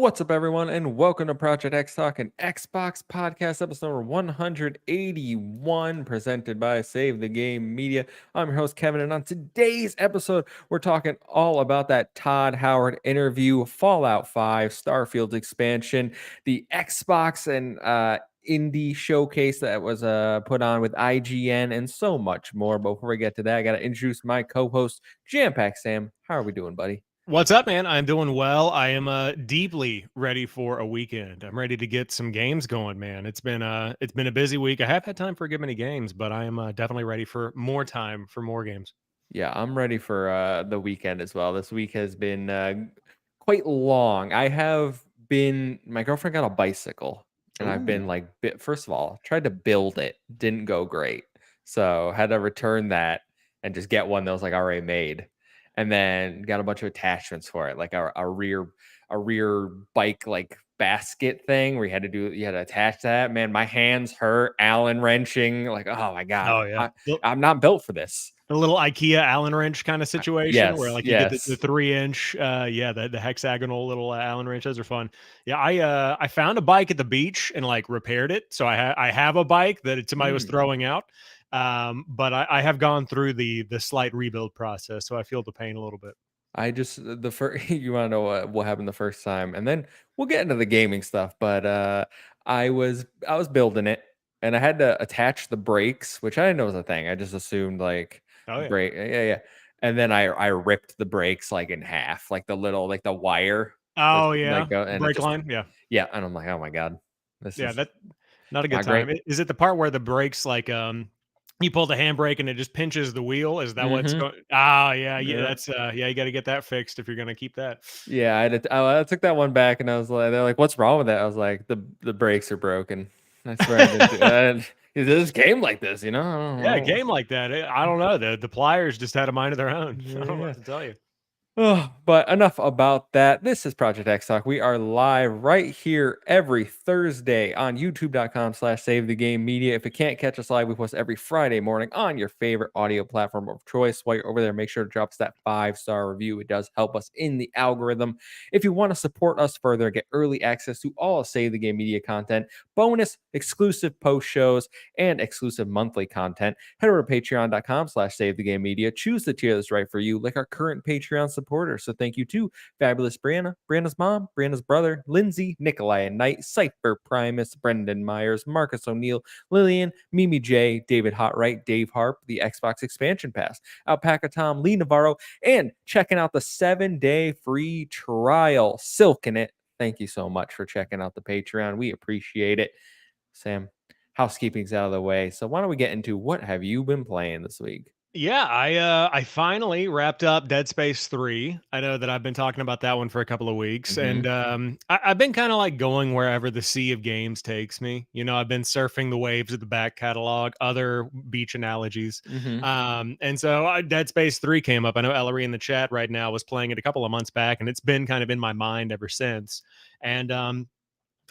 What's up, everyone, and welcome to Project XTalk, an Xbox podcast episode number 181, presented by Save the Game Media. I'm your host, Kevin, and on today's episode, we're talking all about that Todd Howard interview, Fallout 5, Starfield expansion, the Xbox and indie showcase that was put on with IGN, and so much more. But before we get to that, I got to introduce my co-host, JamPackSam. How are we doing, buddy? What's up, man? I'm doing well. I am deeply ready for a weekend. I'm ready to get some games going, man. It's been a busy week. I have had time for a good many games, but I am definitely ready for more time for more games. Yeah, I'm ready for the weekend as well. This week has been quite long. My girlfriend got a bicycle, and I've been Ooh. like, first of all, tried to build it, didn't go great. So had to return that and just get one that was like already made. And then got a bunch of attachments for it, like a rear bike like basket thing where you had to attach that. Man, my hands hurt, Allen wrenching, like, oh my God, Oh yeah. I'm not built for this. A little IKEA Allen wrench kind of situation where Yes, like you get the yes. 3-inch, the hexagonal little Allen wrench. Those are fun. Yeah, I found a bike at the beach and like repaired it. So I have a bike that somebody was Mm. throwing out. But I have gone through the slight rebuild process, so I feel the pain a little bit. I just the first you want to know what happened the first time, and then we'll get into the gaming stuff. But I was building it, and I had to attach the brakes, which I didn't know was a thing. I just assumed like Oh yeah. brake, yeah. And then I ripped the brakes like in half, like the wire, that's Oh yeah. like The and it brake just line. Yeah. yeah, and I'm like, oh my God, this Yeah, is that not a good not great. time. Is it the part where the brakes like you pull the handbrake and it just pinches the wheel? Is that what's Mm-hmm. going? Oh yeah, yeah. Yeah. That's yeah. You got to get that fixed if you're gonna keep that. Yeah, I took that one back, and I was like, they're like, "What's wrong with that?" I was like, "The brakes are broken." I swear I didn't do that. This game like this, you know? I don't Yeah, a know. game like that. I don't know. The pliers just had a mind of their own. I don't know Yeah. what to tell you. Oh, but enough about that. This is Project X Talk. We are live right here every Thursday on youtube.com/save the game media. If you can't catch us live, we post every Friday morning on your favorite audio platform of choice. While you're over there, make sure to drop us that 5-star review. It does help us in the algorithm. If you want to support us further, get early access to all of Save the Game media content, bonus exclusive post shows, and exclusive monthly content, head over to patreon.com/save the game media. Choose the tier that's right for you, like our current Patreon supporters. So thank you to Fabulous Brianna, Brianna's mom, Brianna's brother, Lindsay, Nikolai and Knight, Cypher Primus, Brendan Myers, Marcus O'Neill, Lillian, Mimi J, David Hotright, Dave Harp, the Xbox Expansion Pass, Alpaca Tom, Lee Navarro, and checking out the 7-day free trial. Silking it. Thank you so much for checking out the Patreon. We appreciate it. Sam, housekeeping's out of the way. So why don't we get into what have you been playing this week? Yeah, I finally wrapped up Dead Space 3. I know that I've been talking about that one for a couple of weeks, and Mm-hmm. I've been kind of like going wherever the sea of games takes me. You know, I've been surfing the waves of the back catalog, other beach analogies, Mm-hmm. and so Dead Space 3 came up. I know Ellery in the chat right now was playing it a couple of months back, and it's been kind of in my mind ever since. And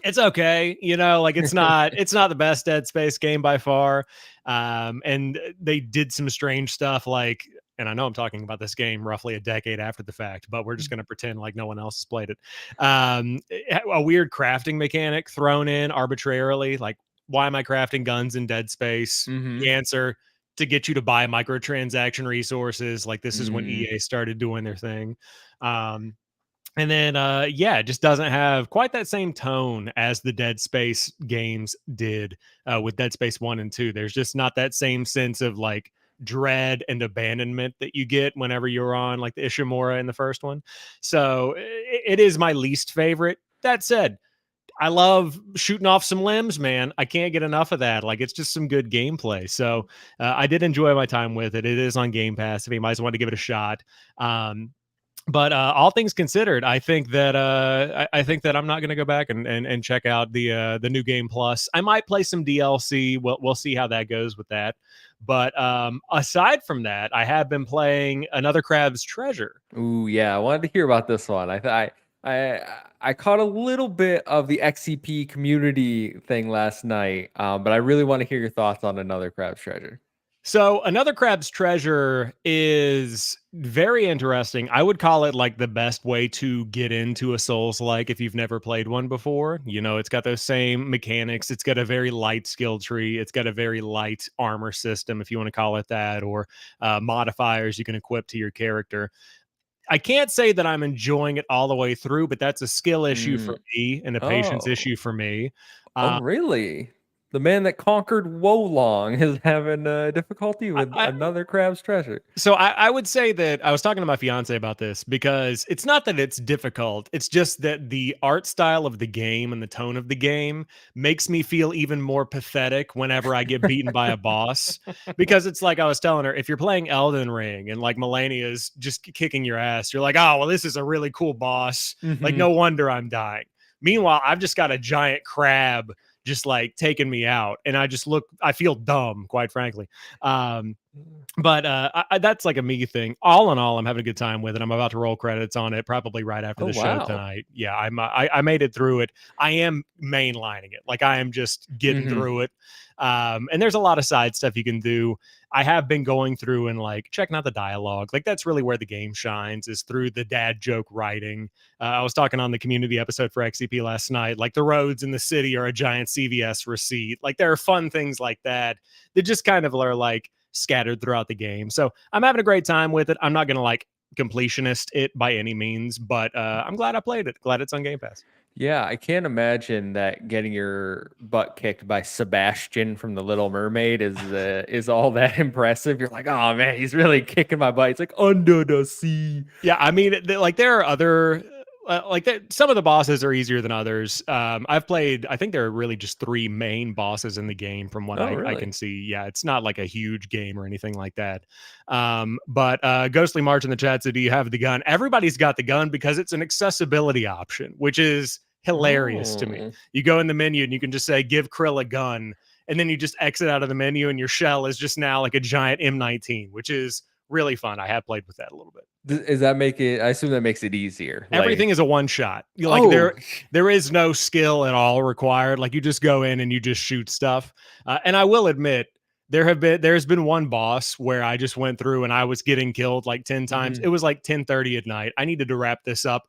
it's okay, you know, like it's not the best Dead Space game by far. And they did some strange stuff like, and I know I'm talking about this game roughly a decade after the fact, but we're just going to pretend like no one else has played it. A weird crafting mechanic thrown in arbitrarily. Like, why am I crafting guns in Dead Space? Mm-hmm. The answer, to get you to buy microtransaction resources. Like, this is when Mm. EA started doing their thing. And then, yeah, it just doesn't have quite that same tone as the Dead Space games did with Dead Space 1 and 2. There's just not that same sense of like dread and abandonment that you get whenever you're on like the Ishimura in the first one. So it is my least favorite. That said, I love shooting off some limbs, man. I can't get enough of that. Like, it's just some good gameplay. So I did enjoy my time with it. It is on Game Pass if you might want to give it a shot. But all things considered, I think that I think that I'm not going to go back and check out the new game plus. I might play some DLC. We'll see how that goes with that. But aside from that, I have been playing Another Crab's Treasure. Ooh, yeah, I wanted to hear about this one. I caught a little bit of the XCP community thing last night, but I really want to hear your thoughts on Another Crab's Treasure. So another crab's treasure is very interesting. I would call it like the best way to get into a Souls like if you've never played one before. You know, it's got those same mechanics. It's got a very light skill tree. It's got a very light armor system, if you want to call it that, or modifiers you can equip to your character. I can't say that I'm enjoying it all the way through, but that's a skill issue for Mm. me and a patience Oh. issue for me. Oh, Uh, really? The man that conquered Wolong is having difficulty with I, another crab's treasure. So I would say that I was talking to my fiance about this because it's not that it's difficult. It's just that the art style of the game and the tone of the game makes me feel even more pathetic whenever I get beaten by a boss. Because it's like I was telling her, if you're playing Elden Ring and like Melania is just kicking your ass, you're like, oh, well, this is a really cool boss. Like, Mhm. no wonder I'm dying. Meanwhile, I've just got a giant crab just like taking me out. And I feel dumb, quite frankly. Um, but that's like a me thing. All in all, I'm having a good time with it. I'm about to roll credits on it probably right after Oh, the show wow. tonight. Yeah, I made it through it. I am mainlining it. Like I am just getting Mhm. through it. And there's a lot of side stuff you can do. I have been going through and like checking out the dialogue. Like that's really where the game shines is through the dad joke writing. I was talking on the community episode for XCP last night. Like the roads in the city are a giant CVS receipt. Like there are fun things like that that just kind of are like scattered throughout the game. So I'm having a great time with it. I'm not gonna like completionist it by any means, but I'm glad I played it. Glad it's on Game Pass. Yeah, I can't imagine that getting your butt kicked by Sebastian from The Little Mermaid is all that impressive. You're like, oh man, he's really kicking my butt. It's like under the sea. Yeah, I mean, like there are other like that. Some of the bosses are easier than others. I've played. I think there are really just three main bosses in the game, from what Oh, I really? can see. Yeah, it's not like a huge game or anything like that. But Ghostly March in the chat said, "Do you have the gun?" Everybody's got the gun because it's an accessibility option, which is hilarious to me. Oh. You go in the menu and you can just say, "Give Krill a gun," and then you just exit out of the menu, and your shell is just now like a giant M19, which is really fun. I have played with that a little bit. Does that make it I assume that makes it easier. Everything Like, is a one shot. You like oh, there is no skill at all required. Like you just go in and you just shoot stuff. And I will admit there's been one boss where I just went through and I was getting killed like 10 times. mhm. It was like 10:30 at night. I needed to wrap this up.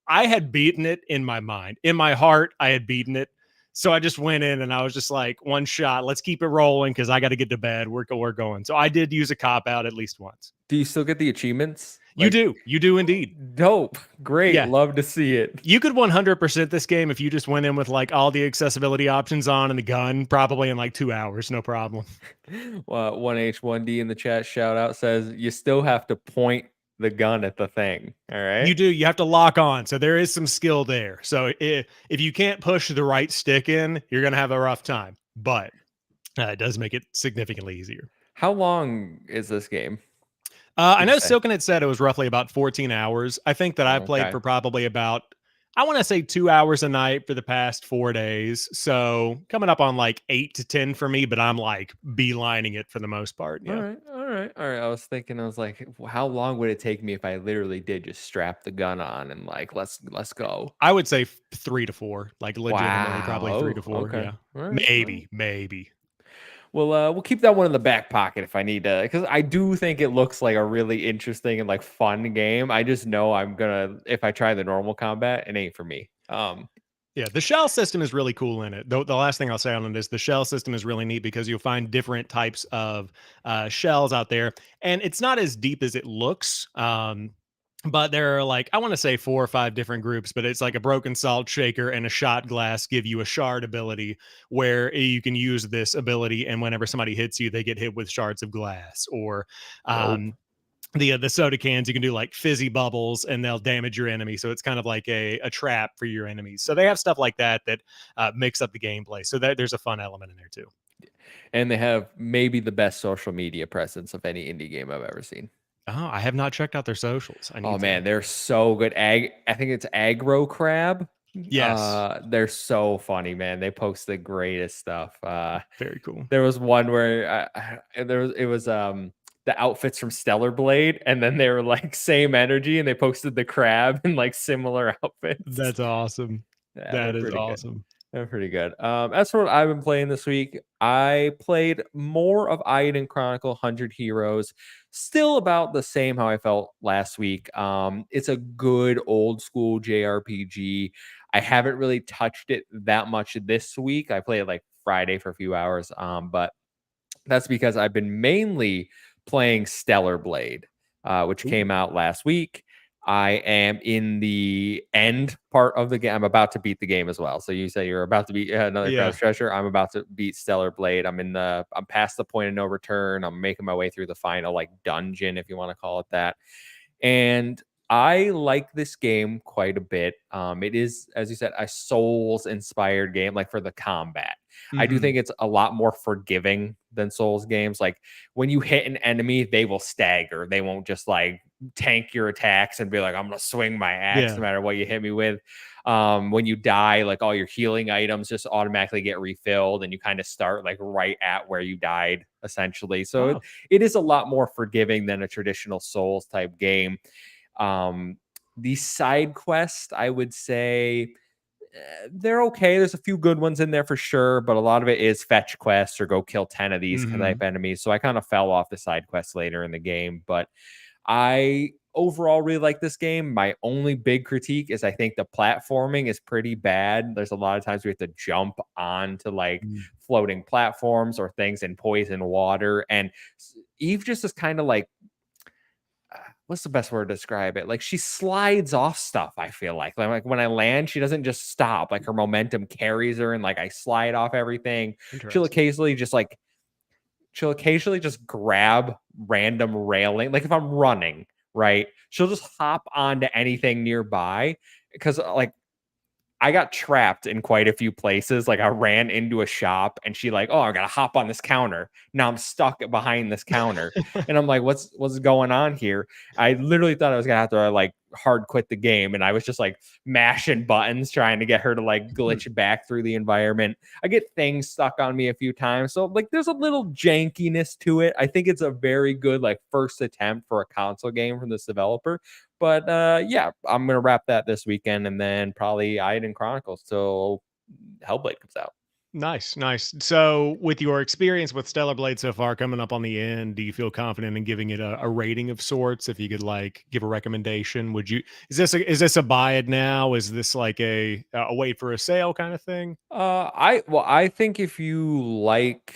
I had beaten it in my mind. In my heart, I had beaten it. So I just went in and I was just like, one shot. Let's keep it rolling because I got to get to bed. We're going. So I did use a cop out at least once. Do you still get the achievements? You Like, do. You do indeed. dope. Great. Yeah. Love to see it. You could 100% this game if you just went in with like all the accessibility options on and the gun, probably in like 2 hours, no problem. 1H1D in the chat shout out says you still have to point the gun at the thing. All right. You do, you have to lock on. So there is some skill there. So if you can't push the right stick in, you're going to have a rough time, but it does make it significantly easier. How long is this game? I Would you know say? Silken had said it was roughly about 14 hours. I think that I played Okay. for probably about, I want to say 2 hours a night for the past 4 days. So coming up on like 8 to 10 for me, but I'm like beelining it for the most part. All Yeah. right. All right. All right. I was thinking, I was like, how long would it take me if I literally did just strap the gun on and like let's go? I would say 3 to 4, like legitimately, Wow. probably three to Oh, four. okay. Yeah, All right. All right. maybe. We'll keep that one in the back pocket if I need to, because I do think it looks like a really interesting and like fun game. I just know I'm gonna if I try the normal combat, it ain't for me. Yeah, the shell system is really cool in it. The last thing I'll say on it is the shell system is really neat because you'll find different types of shells out there, and it's not as deep as it looks. But there are like I want to say 4 or 5 different groups, but it's like a broken salt shaker and a shot glass give you a shard ability where you can use this ability, and whenever somebody hits you, they get hit with shards of glass. Or Dope. the soda cans you can do like fizzy bubbles and they'll damage your enemy, so it's kind of like a trap for your enemies. So they have stuff like that that mix up the gameplay, so that there's a fun element in there too. And they have maybe the best social media presence of any indie game I've ever seen. Oh, I have not checked out their socials. I Oh need to. man, they're so good. I think it's Aggro Crab. Yes, They're so funny, man. They post the greatest stuff. very cool. There was one where it was the outfits from Stellar Blade, and then they were like same energy, and they posted the crab in like similar outfits. That's awesome. Yeah, they're That is pretty good. awesome. They're pretty good. As for what I've been playing this week, I played more of Aiden Chronicle 100 Heroes. Still about the same how I felt last week. It's a good old school JRPG. I haven't really touched it that much this week. I played like Friday for a few hours, but that's because I've been mainly playing Stellar Blade, which Ooh. came out last week. I am in the end part of the game. I'm about to beat the game as well. So you say you're about to beat another Yeah. Crowd's Treasure. I'm about to beat Stellar Blade. I'm past the point of no return. I'm making my way through the final like dungeon, if you want to call it that. And I like this game quite a bit. It is, as you said, a Souls inspired game, like for the combat. I do Hmm. think it's a lot more forgiving than Souls games. Like when you hit an enemy, they will stagger. They won't just like tank your attacks and be like, I'm gonna swing my axe Yeah. no matter what you hit me with. When you die, like all your healing items just automatically get refilled and you kind of start like right at where you died, essentially. So Oh. it is a lot more forgiving than a traditional Souls type game. Um, the side quest, I would say, they're okay. There's a few good ones in there for sure, but a lot of it is fetch quests or go kill 10 of these Hmm. type enemies. So I kind of fell off the side quests later in the game, but I overall really like this game. My only big critique is I think the platforming is pretty bad. There's a lot of times we have to jump onto like floating platforms or things in poison water. And Eve just is kind of like, what's the best word to describe it? Like she slides off stuff. I feel like when I land, she doesn't just stop. Like her momentum carries her, and like I slide off everything. She'll Interesting. occasionally just like she'll occasionally just grab random railing. Like if I'm running, right, she'll just hop onto anything nearby because like I got trapped in quite a few places. Like I ran into a shop and she like, oh, I gotta hop on this counter. Now I'm stuck behind this counter. And I'm like, what's going on here? I literally thought I was gonna have to like hard quit the game. And I was just like mashing buttons trying to get her to like glitch back through the environment. I get things stuck on me a few times. So like there's a little jankiness to it. I think it's a very good like first attempt for a console game from this developer. But yeah, I'm gonna wrap that this weekend, and then probably Iden Chronicles till Hellblade comes out. Nice, nice. So, with your experience with Stellar Blade so far, coming up on the end, do you feel confident in giving it a rating of sorts? If you could like give a recommendation, would you? Is this a buy it now? Is this like a wait for a sale kind of thing? I think if you like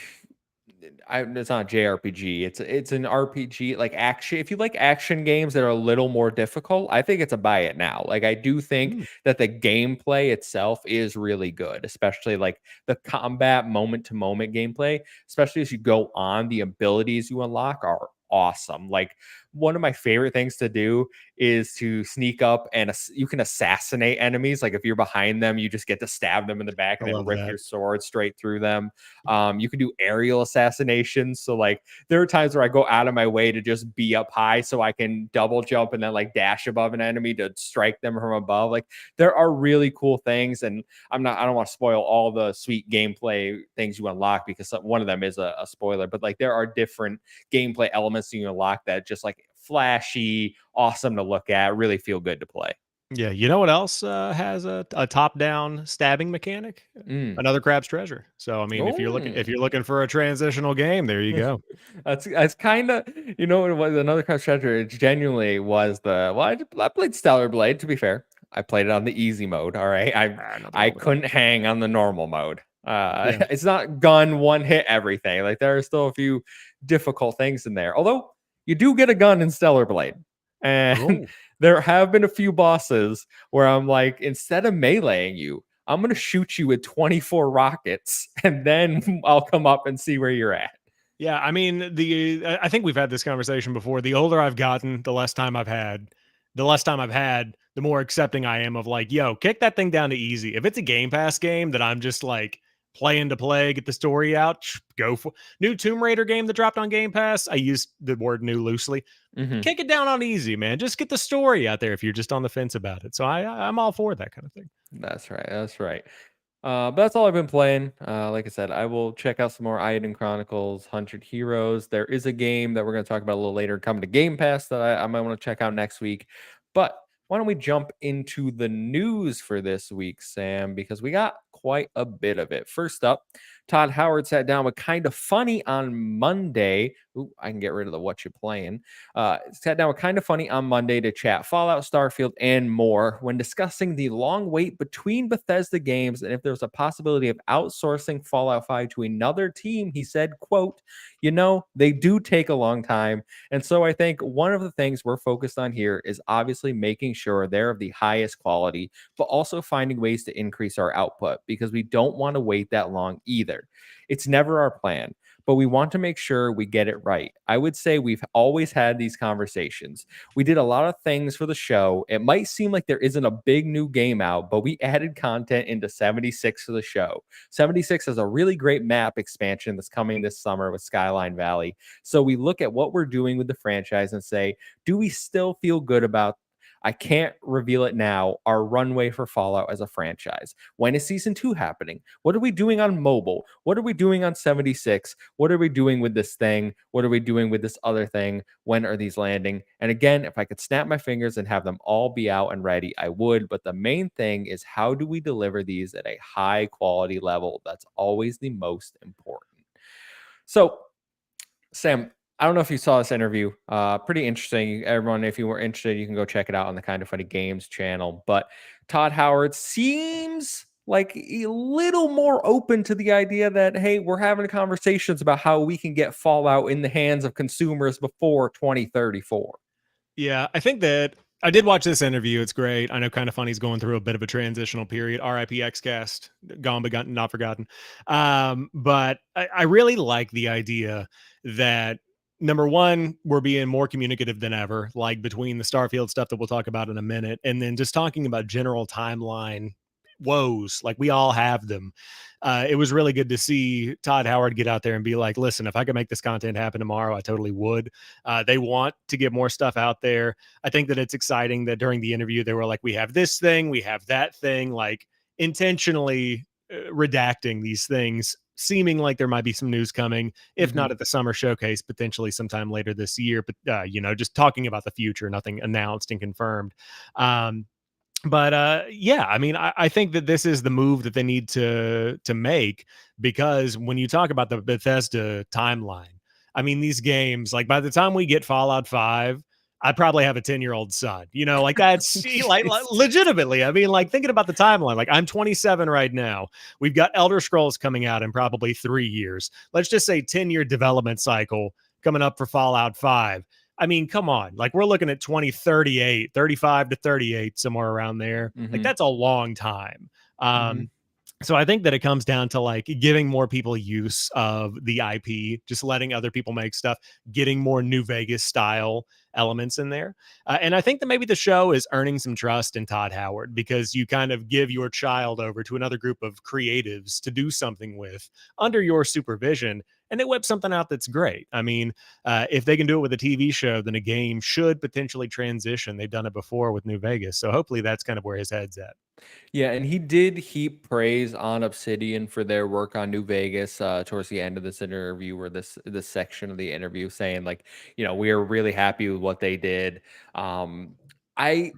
it's not a JRPG. It's an RPG like action. If you like action games that are a little more difficult, I think it's a buy it now. Like I do think Mm, that the gameplay itself is really good, especially like the combat moment to moment gameplay, especially as you go on, the abilities you unlock are awesome. Like one of my favorite things to do is to sneak up and you can assassinate enemies. Like if you're behind them, you just get to stab them in the back I and then love rip that. your sword straight through them. You can do aerial assassinations. So like there are times where I go out of my way to just be up high so I can double jump and then like dash above an enemy to strike them from above. Like there are really cool things, and I don't want to spoil all the sweet gameplay things you unlock because one of them is a spoiler. But like there are different gameplay elements you unlock that just like flashy, awesome to look at, really feel good to play. Yeah, you know what else has a top down stabbing mechanic? Mm. Another Crab's Treasure. So, I mean, if Oh. you're looking for a transitional game, there you go. That's kind of what it was another Crash Treasure. It genuinely was the well. I played Stellar Blade. To be fair, I played it on the easy mode. All right, Ah, nothing I wrong with that. couldn't hang on the normal mode. Yeah. It's not gun one hit everything. Like there are still a few difficult things in there. Although you do get a gun in Stellar Blade, and Oh. there have been a few bosses where I'm like, instead of meleeing you, I'm gonna shoot you with 24 rockets, and then I'll come up and see where you're at. Yeah, I mean, I think we've had this conversation before. The older I've gotten, the less time I've had, the more accepting I am of like, yo, kick that thing down to easy. If it's a Game Pass game that I'm just like playing to play, get the story out, go for new Tomb Raider game that dropped on Game Pass. I use the word new loosely. Mhm. Kick it down on easy, man. Just get the story out there if you're just on the fence about it. So I'm all for that kind of thing. That's right. That's right. But that's all I've been playing. Like I said, I will check out some more Iden Chronicles, 100 Heroes. There is a game that we're going to talk about a little later coming to Game Pass that I might want to check out next week. But why don't we jump into the news for this week, Sam? Because we got quite a bit of it. First up, Todd Howard sat down with Kinda Funny on Monday. Ooh, I can get rid of the what you playing. Sat down with Kinda Funny on Monday to chat Fallout, Starfield, and more. When discussing the long wait between Bethesda games and if there's a possibility of outsourcing Fallout 5 to another team, he said, quote, they do take a long time. And so I think one of the things we're focused on here is obviously making sure they're of the highest quality, but also finding ways to increase our output because we don't want to wait that long either. It's never our plan, but we want to make sure we get it right. I would say we've always had these conversations. We did a lot of things for the show. It might seem like there isn't a big new game out, but we added content into 76 for the show. 76 has a really great map expansion that's coming this summer with Skyline Valley. So we look at what we're doing with the franchise and say, do we still feel good about, I can't reveal it now, our runway for Fallout as a franchise? When is season 2 happening? What are we doing on mobile? What are we doing on 76? What are we doing with this thing? What are we doing with this other thing? When are these landing? And again, if I could snap my fingers and have them all be out and ready, I would. But the main thing is, how do we deliver these at a high quality level? That's always the most important. So, Sam, I don't know if you saw this interview. Pretty interesting. Everyone, if you were interested, you can go check it out on the Kind of Funny Games channel. But Todd Howard seems like a little more open to the idea that, hey, we're having conversations about how we can get Fallout in the hands of consumers before 2034. Yeah, I think that I did watch this interview. It's great. I know Kind of Funny's going through a bit of a transitional period. R.I.P. XCast, gone but not forgotten. But I really like the idea that number one, we're being more communicative than ever, like between the Starfield stuff that we'll talk about in a minute, and then just talking about general timeline woes, like we all have them. It was really good to see Todd Howard get out there and be like, listen, if I could make this content happen tomorrow, I totally would. They want to get more stuff out there. I think that it's exciting that during the interview, they were like, we have this thing, we have that thing, like intentionally redacting these things, seeming like there might be some news coming, if not at the summer showcase, potentially sometime later this year. But, just talking about the future, nothing announced and confirmed. But yeah, I mean, I think that this is the move that they need to make, because when you talk about the Bethesda timeline, I mean, these games, like by the time we get Fallout 5, I probably have a 10-year-old son, like that's like legitimately. I mean, like thinking about the timeline, like I'm 27 right now. We've got Elder Scrolls coming out in probably 3 years. Let's just say 10-year development cycle coming up for Fallout 5. I mean, come on. Like we're looking at 2038, 35 to 38, somewhere around there. Like that's a long time. So I think that it comes down to like giving more people use of the IP, just letting other people make stuff, getting more New Vegas style elements in there. And I think that maybe the show is earning some trust in Todd Howard, because you kind of give your child over to another group of creatives to do something with under your supervision, and they whip something out that's great. I mean, if they can do it with a TV show, then a game should potentially transition. They've done it before with New Vegas. So hopefully that's kind of where his head's at. Yeah, and he did heap praise on Obsidian for their work on New Vegas towards the end of this interview, or this section of the interview, saying like, we are really happy with what they did. I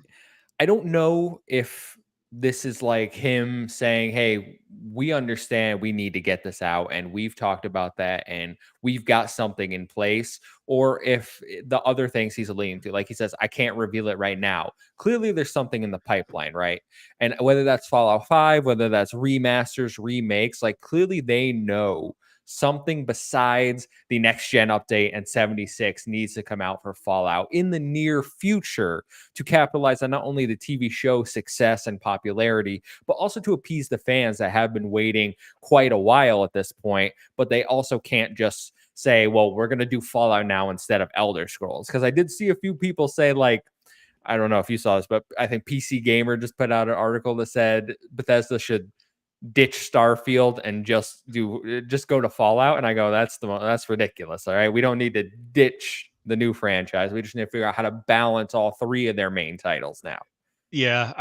I don't know if this is like him saying, "Hey, we understand we need to get this out, and we've talked about that, and we've got something in place," or if the other things he's alluding to, like he says, "I can't reveal it right now." Clearly, there's something in the pipeline, right? And whether that's Fallout 5, whether that's remasters, remakes, like clearly they know something besides the next gen update and 76 needs to come out for Fallout in the near future to capitalize on not only the TV show success and popularity, but also to appease the fans that have been waiting quite a while at this point. But they also can't just say, well, we're going to do Fallout now instead of Elder Scrolls. Because I did see a few people say, like, I don't know if you saw this, but I think PC Gamer just put out an article that said Bethesda should ditch Starfield and just go to Fallout. And I go, that's ridiculous. All right, we don't need to ditch the new franchise. We just need to figure out how to balance all three of their main titles now. Yeah,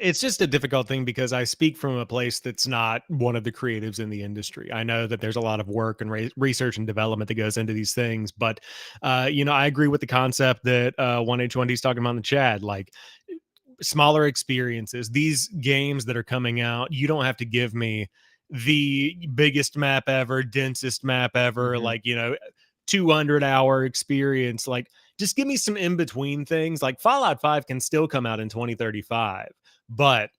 it's just a difficult thing, because I speak from a place that's not one of the creatives in the industry. I know that there's a lot of work and research and development that goes into these things, but I agree with the concept that 1H1D is talking about in the chat. Like, smaller experiences. These games that are coming out, you don't have to give me the biggest map ever, densest map ever, Mhm. like, 200-hour experience. Like, just give me some in between things. Like, Fallout 5 can still come out in 2035, but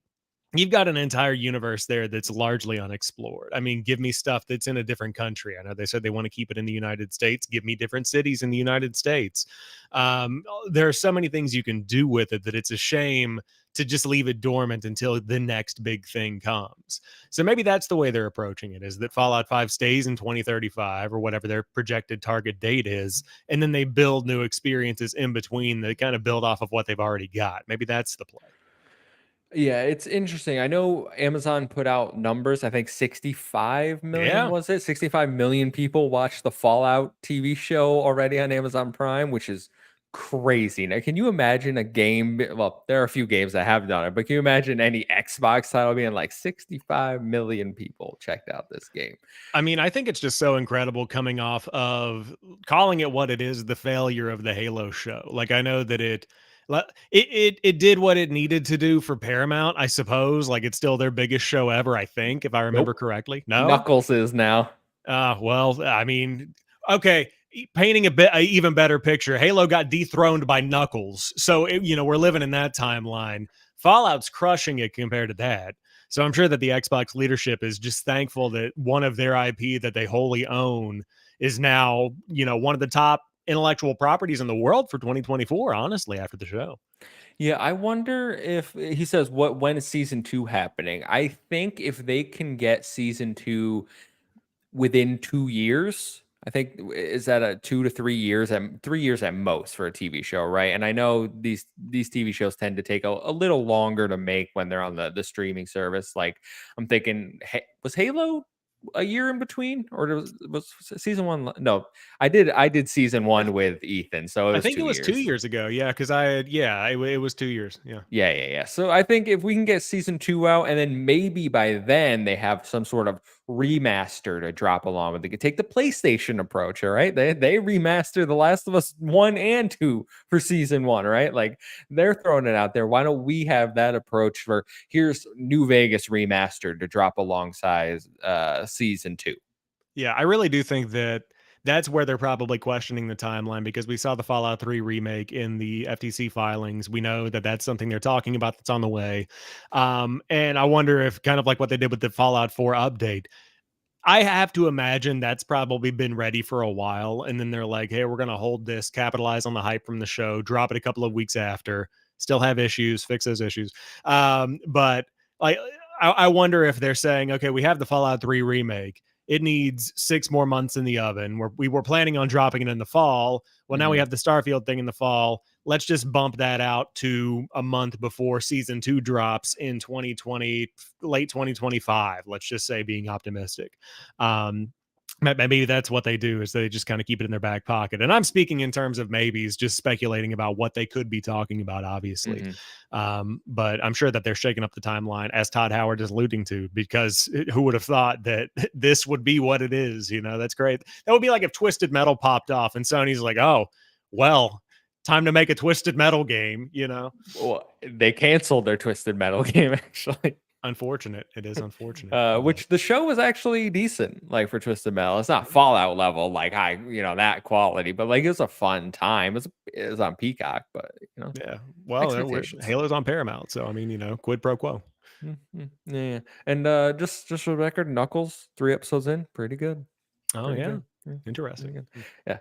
you've got an entire universe there that's largely unexplored. I mean, give me stuff that's in a different country. I know they said they want to keep it in the United States. Give me different cities in the United States. There are so many things you can do with it that it's a shame to just leave it dormant until the next big thing comes. So maybe that's the way they're approaching it, is that Fallout 5 stays in 2035 or whatever their projected target date is, and then they build new experiences in between that kind of build off of what they've already got. Maybe that's the play. Yeah, it's interesting. I know Amazon put out numbers. I think 65 million, Yeah. was it? 65 million people watched the Fallout TV show already on Amazon Prime, which is crazy. Now, can you imagine a game? Well, there are a few games that have done it, but can you imagine any Xbox title being like 65 million people checked out this game? I mean, I think it's just so incredible coming off of calling it what it is, the failure of the Halo show. Like, I know that it did what it needed to do for Paramount, I suppose. Like, it's still their biggest show ever, I think, if I remember Nope. correctly. No? Knuckles is now. Well, I mean, okay, painting a even better picture, Halo got dethroned by Knuckles. So, we're living in that timeline. Fallout's crushing it compared to that. So I'm sure that the Xbox leadership is just thankful that one of their IP that they wholly own is now, one of the top intellectual properties in the world for 2024, honestly, after the show. Yeah, I wonder if he says when is season 2 happening? I think if they can get season 2 within 2 years, I think is that a 2 to 3 years, and 3 years at most for a TV show, right? And I know these TV shows tend to take a little longer to make when they're on the streaming service. Like I'm thinking, was Halo a year in between, or was season 1? No, I did season I, 1 with Ethan, so it I was think it 2 was 2 years. years ago. Yeah, because it was 2 years. Yeah. Yeah, yeah, yeah. So I think if we can get season 2 out, and then maybe by then they have some sort of remaster to drop along with, they could take the PlayStation approach. All right, they remaster The Last of Us 1 and 2 for season 1, right? Like they're throwing it out there. Why don't we have that approach for here's New Vegas remastered to drop alongside season 2? Yeah, I really do think that that's where they're probably questioning the timeline, because we saw the Fallout 3 remake in the FTC filings. We know that that's something they're talking about that's on the way. And I wonder if, kind of like what they did with the Fallout 4 update, I have to imagine that's probably been ready for a while. And then they're like, hey, we're going to hold this, capitalize on the hype from the show, drop it a couple of weeks after, still have issues, fix those issues. But like, I wonder if they're saying, okay, we have the Fallout 3 remake. It needs 6 more months in the oven. We were planning on dropping it in the fall. Well, now we Mhm. have the Starfield thing in the fall. Let's just bump that out to a month before season 2 drops in 2020, late 2025. Let's just say, being optimistic. Um, Maybe that's what they do, is they just kind of keep it in their back pocket. And I'm speaking in terms of maybes, just speculating about what they could be talking about, obviously. Mhm. But I'm sure that they're shaking up the timeline, as Todd Howard is alluding to, because who would have thought that this would be what it is? That's great. That would be like if Twisted Metal popped off and Sony's like, oh, well, time to make a Twisted Metal game. Well, they canceled their Twisted Metal game actually. Unfortunate. It is unfortunate. But Which the show was actually decent, like for Twisted Metal. It's not Fallout level, like high, that quality, but like it was a fun time. It was on Peacock, but yeah, well, expectations. Halo's on Paramount. So, I mean, quid pro quo. Mhm. Yeah. And just for the record, Knuckles, 3 episodes in, pretty good. Oh, Pretty yeah. good. Yeah, pretty Interesting. good. Yeah.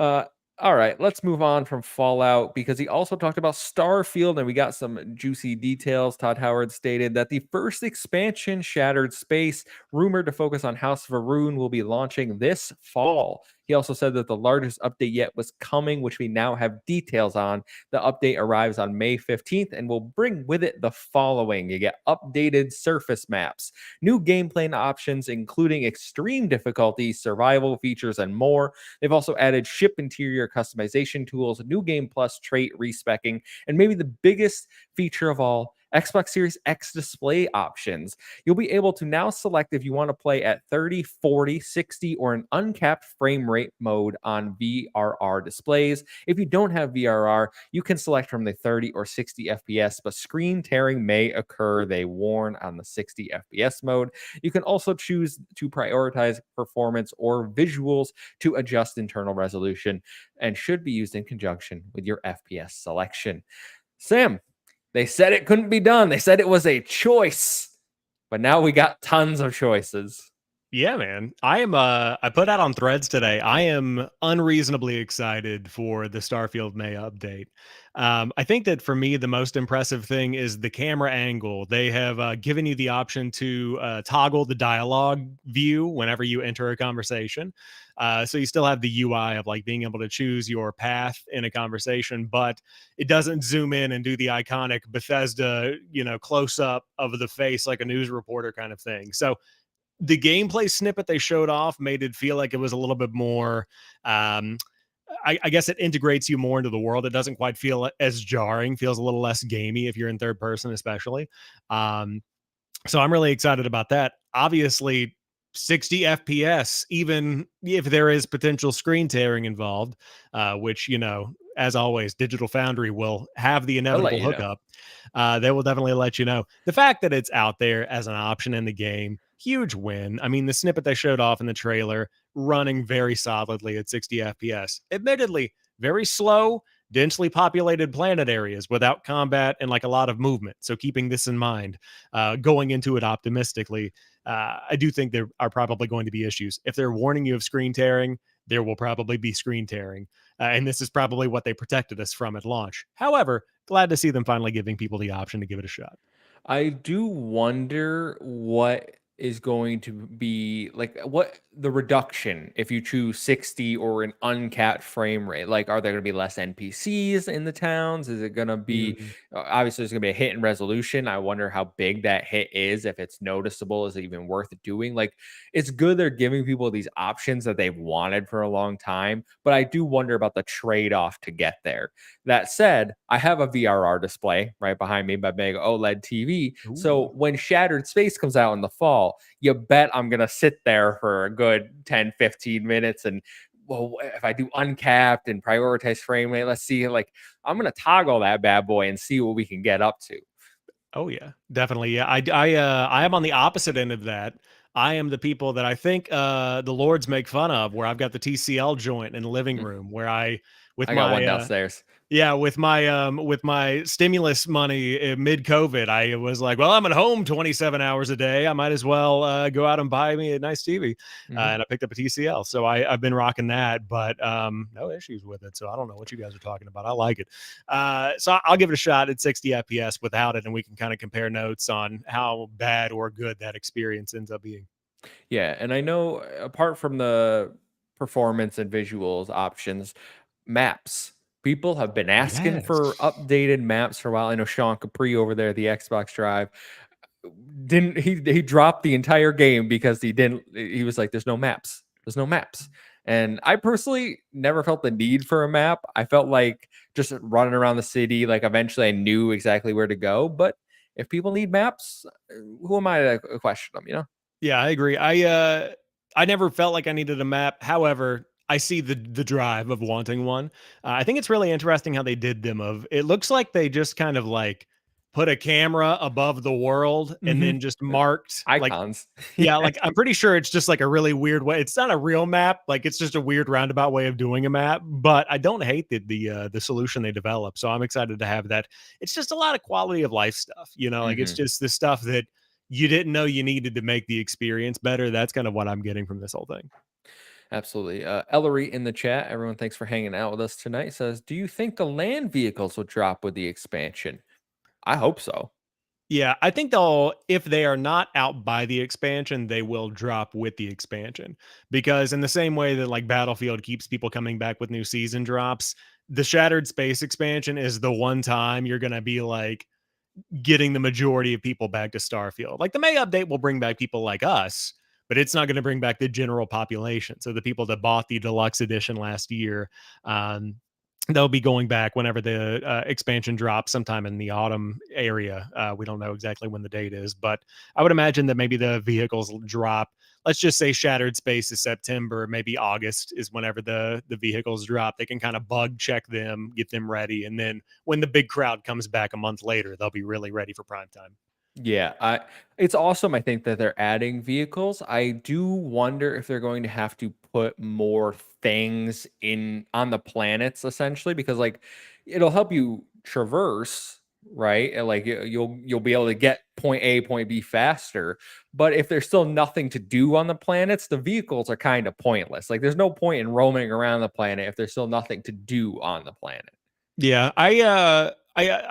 Uh, all right, let's move on from Fallout, because he also talked about Starfield, and we got some juicy details. Todd Howard stated that the first expansion, Shattered Space, rumored to focus on House of Arun, will be launching this fall. He also said that the largest update yet was coming, which we now have details on. The update arrives on May 15th and will bring with it the following. You get updated surface maps, new gameplay options, including extreme difficulty, survival features, and more. They've also added ship interior customization tools, new game plus trait respecking, and maybe the biggest feature of all, Xbox Series X display options. You'll be able to now select if you want to play at 30, 40, 60, or an uncapped frame rate mode on VRR displays. If you don't have VRR, you can select from the 30 or 60 FPS, but screen tearing may occur, they warn, on the 60 FPS mode. You can also choose to prioritize performance or visuals to adjust internal resolution and should be used in conjunction with your FPS selection. Sam, they said it couldn't be done. They said it was a choice, but now we got tons of choices. Yeah, man. I put out on Threads today. I am unreasonably excited for the Starfield May update. I think that for me the most impressive thing is the camera angle. They have given you the option to toggle the dialogue view whenever you enter a conversation. So you still have the UI of like being able to choose your path in a conversation, but it doesn't zoom in and do the iconic Bethesda, close up of the face like a news reporter kind of thing. So the gameplay snippet they showed off made it feel like it was a little bit more. um I guess it integrates you more into the world. It doesn't quite feel as jarring, feels a little less gamey if you're in third person, especially. um so I'm really excited about that. Obviously, 60 FPS, even if there is potential screen tearing involved, which, as always, Digital Foundry will have the I'll let inevitable you know. hookup. They will definitely let you know. The fact that it's out there as an option in the game, huge win. I mean, the snippet they showed off in the trailer, running very solidly at 60 FPS. Admittedly, very slow, densely populated planet areas without combat and like a lot of movement. So keeping this in mind, going into it optimistically, I do think there are probably going to be issues. If they're warning you of screen tearing, there will probably be screen tearing. And this is probably what they protected us from at launch. However, glad to see them finally giving people the option to give it a shot. I do wonder what is going to be like what the reduction if you choose 60 or an uncapped frame rate. Like, are there going to be less NPCs in the towns? Is it going to be Mm. obviously there's going to be a hit in resolution? I wonder how big that hit is, if it's noticeable, is it even worth doing? Like, it's good they're giving people these options that they've wanted for a long time, but I do wonder about the trade-off to get there. That said, I have a VRR display right behind me, my big OLED TV. So Ooh. when Shattered Space comes out in the fall, you bet I'm going to sit there for a good 10, 15 minutes. And well, if I do uncapped and prioritize frame rate, let's see, like, I'm going to toggle that bad boy and see what we can get up to. Oh yeah, definitely. Yeah, I am on the opposite end of that. I am the people that I think the Lords make fun of, where I've got the TCL joint in the living Mm, room, where I with I got one my downstairs. yeah, with my stimulus money mid COVID, I was like, well, I'm at home 27 hours a day. I might as well go out and buy me a nice TV. Mhm. And I picked up a TCL. So I've been rocking that, but no issues with it. So I don't know what you guys are talking about. I like it. So I'll give it a shot at 60 FPS without it, and we can kind of compare notes on how bad or good that experience ends up being. Yeah, and I know apart from the performance and visuals options, maps. People have been asking for Yes. updated maps for a while. I know Sean Capri over there at the Xbox Drive didn't he dropped the entire game because he was like, there's no maps. There's no maps. And I personally never felt the need for a map. I felt like just running around the city, like eventually I knew exactly where to go. But if people need maps, who am I to question them, you know? Yeah, I agree. I never felt like I needed a map. However, I see the drive of wanting one. I think it's really interesting how they did them. Of it looks like they just kind of like put a camera above the world and Hmm. then just marked like, Icons. yeah, Yeah. like I'm pretty sure it's just like a really weird way. It's not a real map, like it's just a weird roundabout way of doing a map. But I don't hate the solution they developed, so I'm excited to have that. It's just a lot of quality of life stuff, like it's Hmm. just the stuff that you didn't know you needed to make the experience better. That's kind of what I'm getting from this whole thing. Absolutely. Ellery in the chat, everyone, thanks for hanging out with us tonight, says, do you think the land vehicles will drop with the expansion? I hope so. Yeah, I think they'll, if they are not out by the expansion, they will drop with the expansion. Because in the same way that like Battlefield keeps people coming back with new season drops, the Shattered Space expansion is the one time you're going to be like getting the majority of people back to Starfield. Like the May update will bring back people like us, but it's not going to bring back the general population. So the people that bought the deluxe edition last year, um, they'll be going back whenever the expansion drops sometime in the autumn area. We don't know exactly when the date is, but I would imagine that maybe the vehicles will drop. Let's just say Shattered Space is September, maybe August is whenever the vehicles drop. They can kind of bug check them, get them ready, and then when the big crowd comes back a month later, they'll be really ready for prime time. Yeah, it's awesome, I think, that they're adding vehicles. I do wonder if they're going to have to put more things in on the planets essentially because like it'll help you traverse, right? And like you'll be able to get point A, point B faster. But if there's still nothing to do on the planets, the vehicles are kind of pointless. Like there's no point in roaming around the planet if there's still nothing to do on the planet. Yeah, I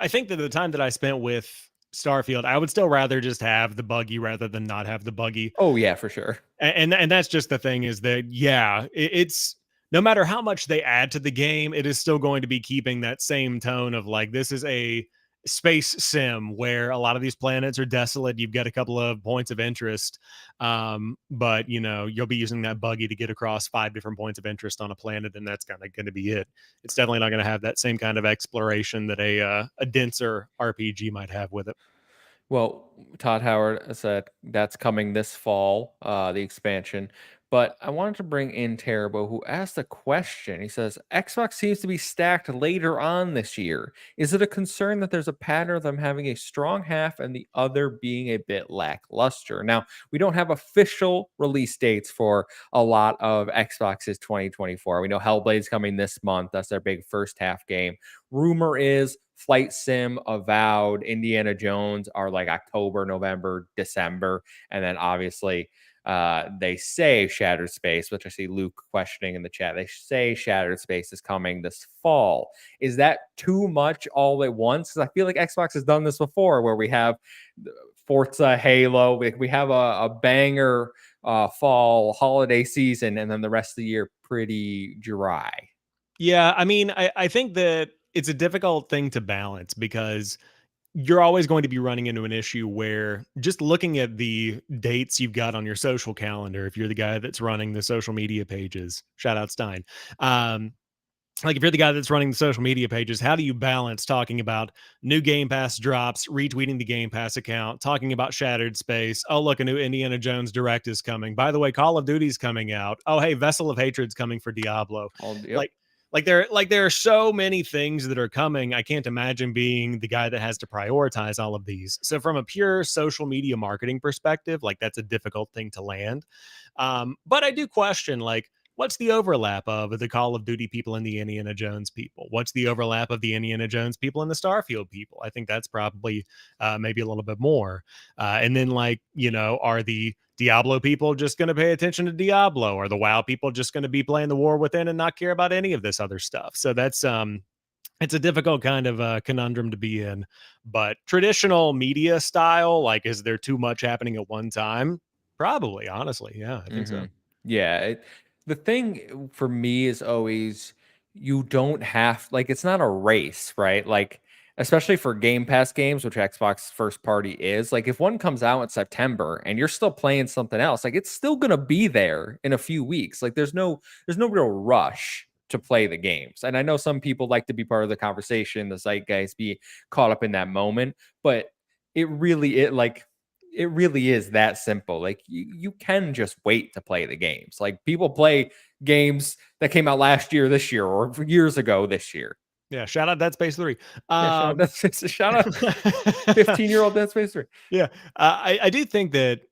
think that the time that I spent with Starfield, I would still rather just have the buggy rather than not have the buggy. Oh yeah, for sure. And that's just the thing is that yeah, it's no matter how much they add to the game, it is still going to be keeping that same tone of like this is a space sim where a lot of these planets are desolate. You've got a couple of points of interest, but you know you'll be using that buggy to get across 5 different points of interest on a planet, and that's kind of going to be it. It's definitely not going to have that same kind of exploration that a denser RPG might have with it. Well, Todd Howard said that's coming this fall, the expansion. But I wanted to bring in Terrible, who asked a question. He says, Xbox seems to be stacked later on this year. Is it a concern that there's a pattern of them having a strong half and the other being a bit lackluster? Now, we don't have official release dates for a lot of Xbox's 2024. We know Hellblade's coming this month. That's their big first half game. Rumor is Flight Sim, Avowed, Indiana Jones are like October, November, December. And then obviously they say Shattered Space, which I see Luke questioning in the chat. They say Shattered Space is coming this fall. Is that too much all at once? Because I feel like Xbox has done this before where we have Forza, Halo, we have a banger fall holiday season, and then the rest of the year pretty dry. Yeah, I mean, I think that it's a difficult thing to balance because you're always going to be running into an issue where just looking at the dates you've got on your social calendar, if you're the guy that's running the social media pages, shout out Stein. Um, like if you're the guy that's running the social media pages, how do you balance talking about new Game Pass drops, retweeting the Game Pass account, talking about Shattered Space? Oh, look, a new Indiana Jones Direct is coming. By the way, Call of Duty's coming out. Oh, hey, Vessel of Hatred's coming for Diablo. Yep. Like, like there are so many things that are coming. I can't imagine being the guy that has to prioritize all of these. So from a pure social media marketing perspective, like that's a difficult thing to land. But I do question like what's the overlap of the Call of Duty people and the Indiana Jones people? What's the overlap of the Indiana Jones people and the Starfield people? I think that's probably maybe a little bit more. And then, like, you know, are the Diablo people just going to pay attention to Diablo? Or the WoW people just going to be playing the War Within and not care about any of this other stuff? So that's it's a difficult kind of conundrum to be in. But traditional media style, like, is there too much happening at one time? Probably, honestly. Yeah, I think so. Mhm. Yeah, the thing for me is always you don't have like it's not a race, right? Like especially for Game Pass games, which Xbox first party is. Like if one comes out in September and you're still playing something else, like it's still going to be there in a few weeks. Like there's no real rush to play the games. And I know some people like to be part of the conversation, the zeitgeist, be caught up in that moment, but it really is that simple. Like you can just wait to play the games. Like people play games that came out last year, this year, or years ago this year. Yeah, shout out Dead Space 3. Yeah, shout out Um, that's shout out 15-year-old Dead Space 3. yeah, I do think that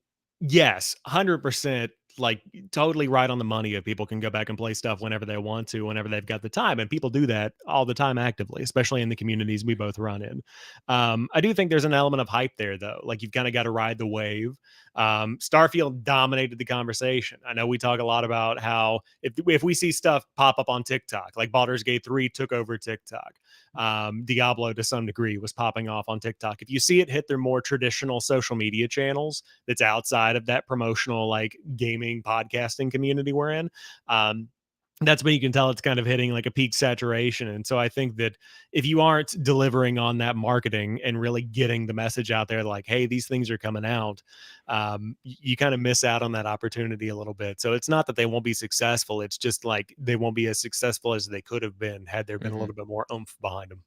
yes, 100%, like totally right on the money. If people can go back and play stuff whenever they want to, whenever they've got the time, and people do that all the time actively, especially in the communities we both run in. I do think there's an element of hype there, though. Like you've kind of got to ride the wave. Starfield dominated the conversation. I know we talk a lot about how if we see stuff pop up on TikTok, like Baldur's Gate 3 took over TikTok, Diablo to some degree was popping off on TikTok. If you see it hit their more traditional social media channels that's outside of that promotional like gaming podcasting community we're in, um, that's when you can tell it's kind of hitting like a peak saturation. And so I think that if you aren't delivering on that marketing and really getting the message out there, like, hey, these things are coming out, you kind of miss out on that opportunity a little bit. So it's not that they won't be successful. It's just like they won't be as successful as they could have been had there been a Mhm. little bit more oomph behind them.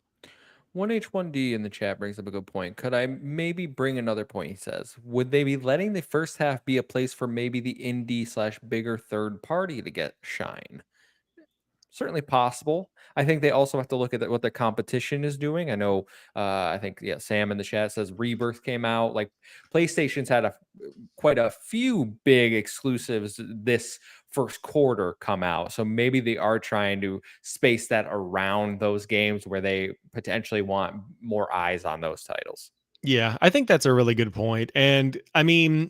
1H1D in the chat brings up a good point. Could I maybe bring another point? He says, would they be letting the first half be a place for maybe the indie slash bigger third party to get shine? Certainly possible. I think they also have to look at what the competition is doing. I know, I think, yeah, Sam in the chat says Rebirth came out. Like PlayStation's had quite a few big exclusives this first quarter come out. So maybe they are trying to space that around those games where they potentially want more eyes on those titles. Yeah, I think that's a really good point. And I mean,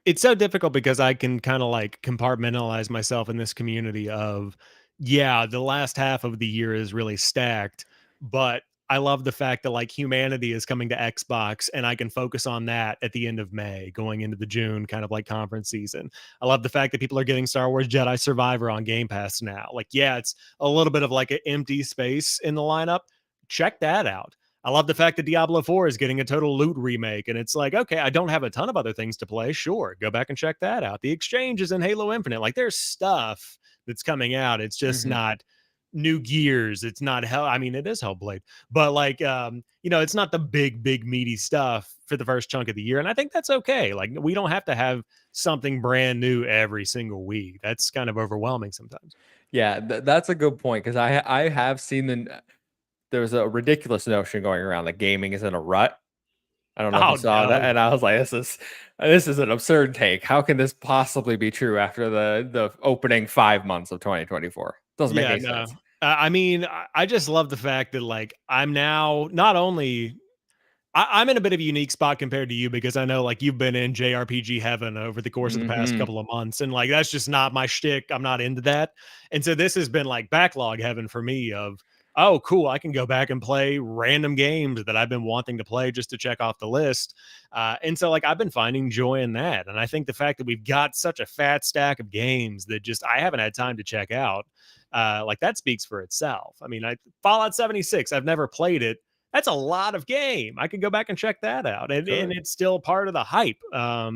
it's so difficult because I can kind of like compartmentalize myself in this community of, yeah, the last half of the year is really stacked, but I love the fact that like humanity is coming to Xbox and I can focus on that at the end of May, going into the June kind of like conference season. I love the fact that people are getting Star Wars Jedi Survivor on Game Pass now. Like, yeah, it's a little bit of like an empty space in the lineup. Check that out. I love the fact that Diablo 4 is getting a total loot remake. And it's like, okay, I don't have a ton of other things to play. Sure, go back and check that out. The Exchange is in Halo Infinite. Like, there's stuff that's coming out. It's just Hmm. not new gears. It's not hell. I mean, it is Hellblade, but like, it's not the big, meaty stuff for the first chunk of the year. And I think that's okay. Like, we don't have to have something brand new every single week. That's kind of overwhelming sometimes. Yeah, that's a good point because I have seen there's a ridiculous notion going around that gaming is in a rut. I don't know if you Oh, saw that, no. and I was like, "This is an absurd take. How can this possibly be true after the opening 5 months of 2024? Doesn't make Yeah, any no. sense." I mean, I just love the fact that like I'm now not only I'm in a bit of a unique spot compared to you because I know like you've been in JRPG heaven over the course of the past Hmm. couple of months, and like that's just not my shtick. I'm not into that, and so this has been like backlog heaven for me. Of oh, cool, I can go back and play random games that I've been wanting to play just to check off the list, and so like I've been finding joy in that, and I think the fact that we've got such a fat stack of games that just I haven't had time to check out. Like that speaks for itself. I mean, Fallout 76, I've never played it. That's a lot of game. I could go back and check that out, and Sure. it's still part of the hype.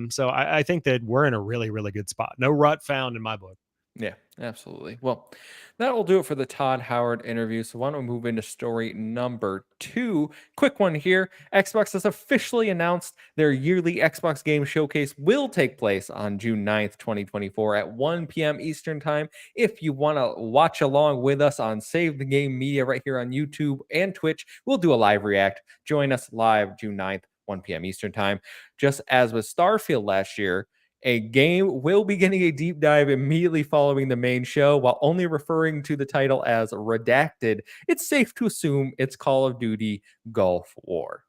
So I think that we're in a really really good spot. No rut found in my book. Yeah, absolutely. Well, that will do it for the Todd Howard interview. So why don't we move into story number 2? Quick one here. Xbox has officially announced their yearly Xbox Game Showcase will take place on June 9th, 2024 at 1 p.m. Eastern Time. If you want to watch along with us on Save the Game Media right here on YouTube and Twitch, we'll do a live react. Join us live June 9th, 1 p.m. Eastern Time. Just as with Starfield last year, a game will be getting a deep dive immediately following the main show. While only referring to the title as redacted, it's safe to assume it's Call of Duty Gulf War.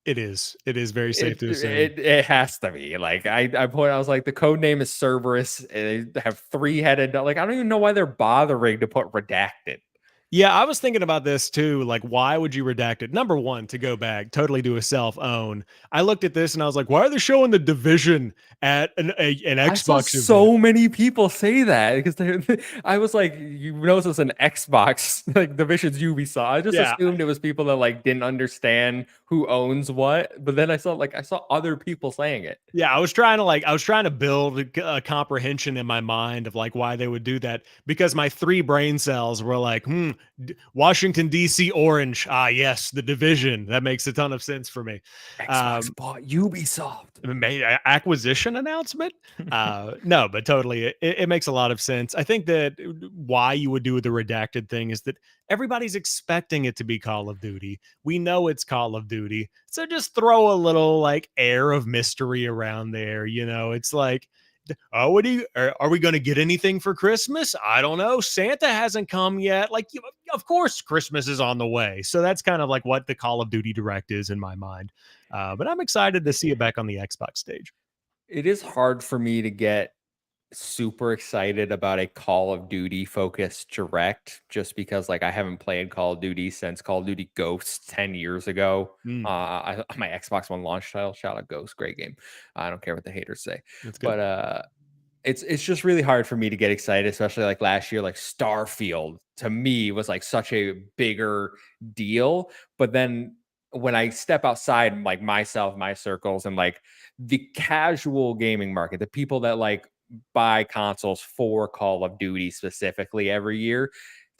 It is. It is very safe It to assume. it has to be. Like I was like, the code name is Cerberus. They have three-headed. Like, I don't even know why they're bothering to put redacted. Yeah, I was thinking about this too. Like, why would you redact it? Number one, to go back, totally do a self own. I looked at this and I was like, why are they showing the division at an I saw Xbox event? so many people say that because I was like, you know, it's an Xbox, like Division's Ubisoft. I just Yeah, assumed it was people that like didn't understand who owns what, but then I saw other people saying it. Yeah, I was trying to build a comprehension in my mind of like why they would do that because my three brain cells were like, Washington D.C. orange. Ah, yes, the division. That makes a ton of sense for me. Xbox Um, bought Ubisoft. acquisition announcement? No, but totally, it makes a lot of sense. I think that why you would do the redacted thing is that everybody's expecting it to be Call of Duty. We know it's Call of Duty, so just throw a little like air of mystery around there. It's like, oh, what do you? Are we going to get anything for Christmas? I don't know. Santa hasn't come yet. Like, of course, Christmas is on the way. So that's kind of like what the Call of Duty Direct is in my mind. But I'm excited to see it back on the Xbox stage. It is hard for me to get super excited about a Call of Duty focused direct just because like I haven't played Call of Duty since Call of Duty Ghosts 10 years ago. Mm, My Xbox One launch title, shout out Ghost, great game. I don't care what the haters say. that's good. But it's just really hard for me to get excited, especially like last year, like Starfield to me was like such a bigger deal. But then when I step outside like myself, my circles, and like the casual gaming market, the people that like buy consoles for Call of Duty specifically every year,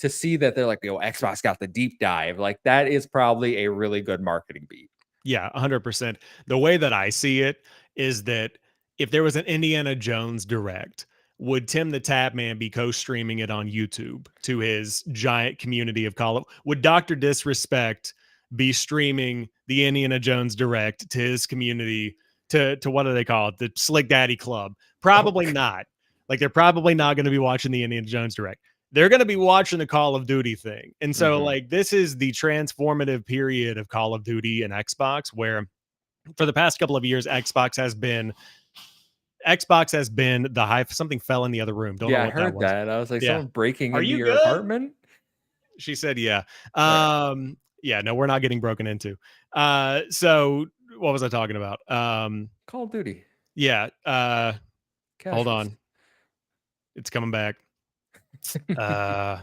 to see that they're like, yo, Xbox got the deep dive, like that is probably a really good marketing beat. Yeah, 100%. The way that I see it is that if there was an Indiana Jones direct, would Tim the Tapman be co-streaming it on YouTube to his giant community of Call of? Would Dr. Disrespect be streaming the Indiana Jones direct to his community to what do they call it? The Slick Daddy Club? Oh, Probably not. Like they're probably not going to be watching the Indiana Jones direct. They're going to be watching the Call of Duty thing. And so, mhm. like, this is the transformative period of Call of Duty and Xbox, where for the past couple of years, Xbox has been the hype. Something fell in the other room. Don't know Yeah, I what that heard was. that. I was like, Yeah. someone breaking Are into you your good? apartment? She said, yeah. All right. Yeah, no, we're not getting broken into. So what was I talking about? Call of Duty. Yeah. Hold Casuals. on. It's coming back. Uh,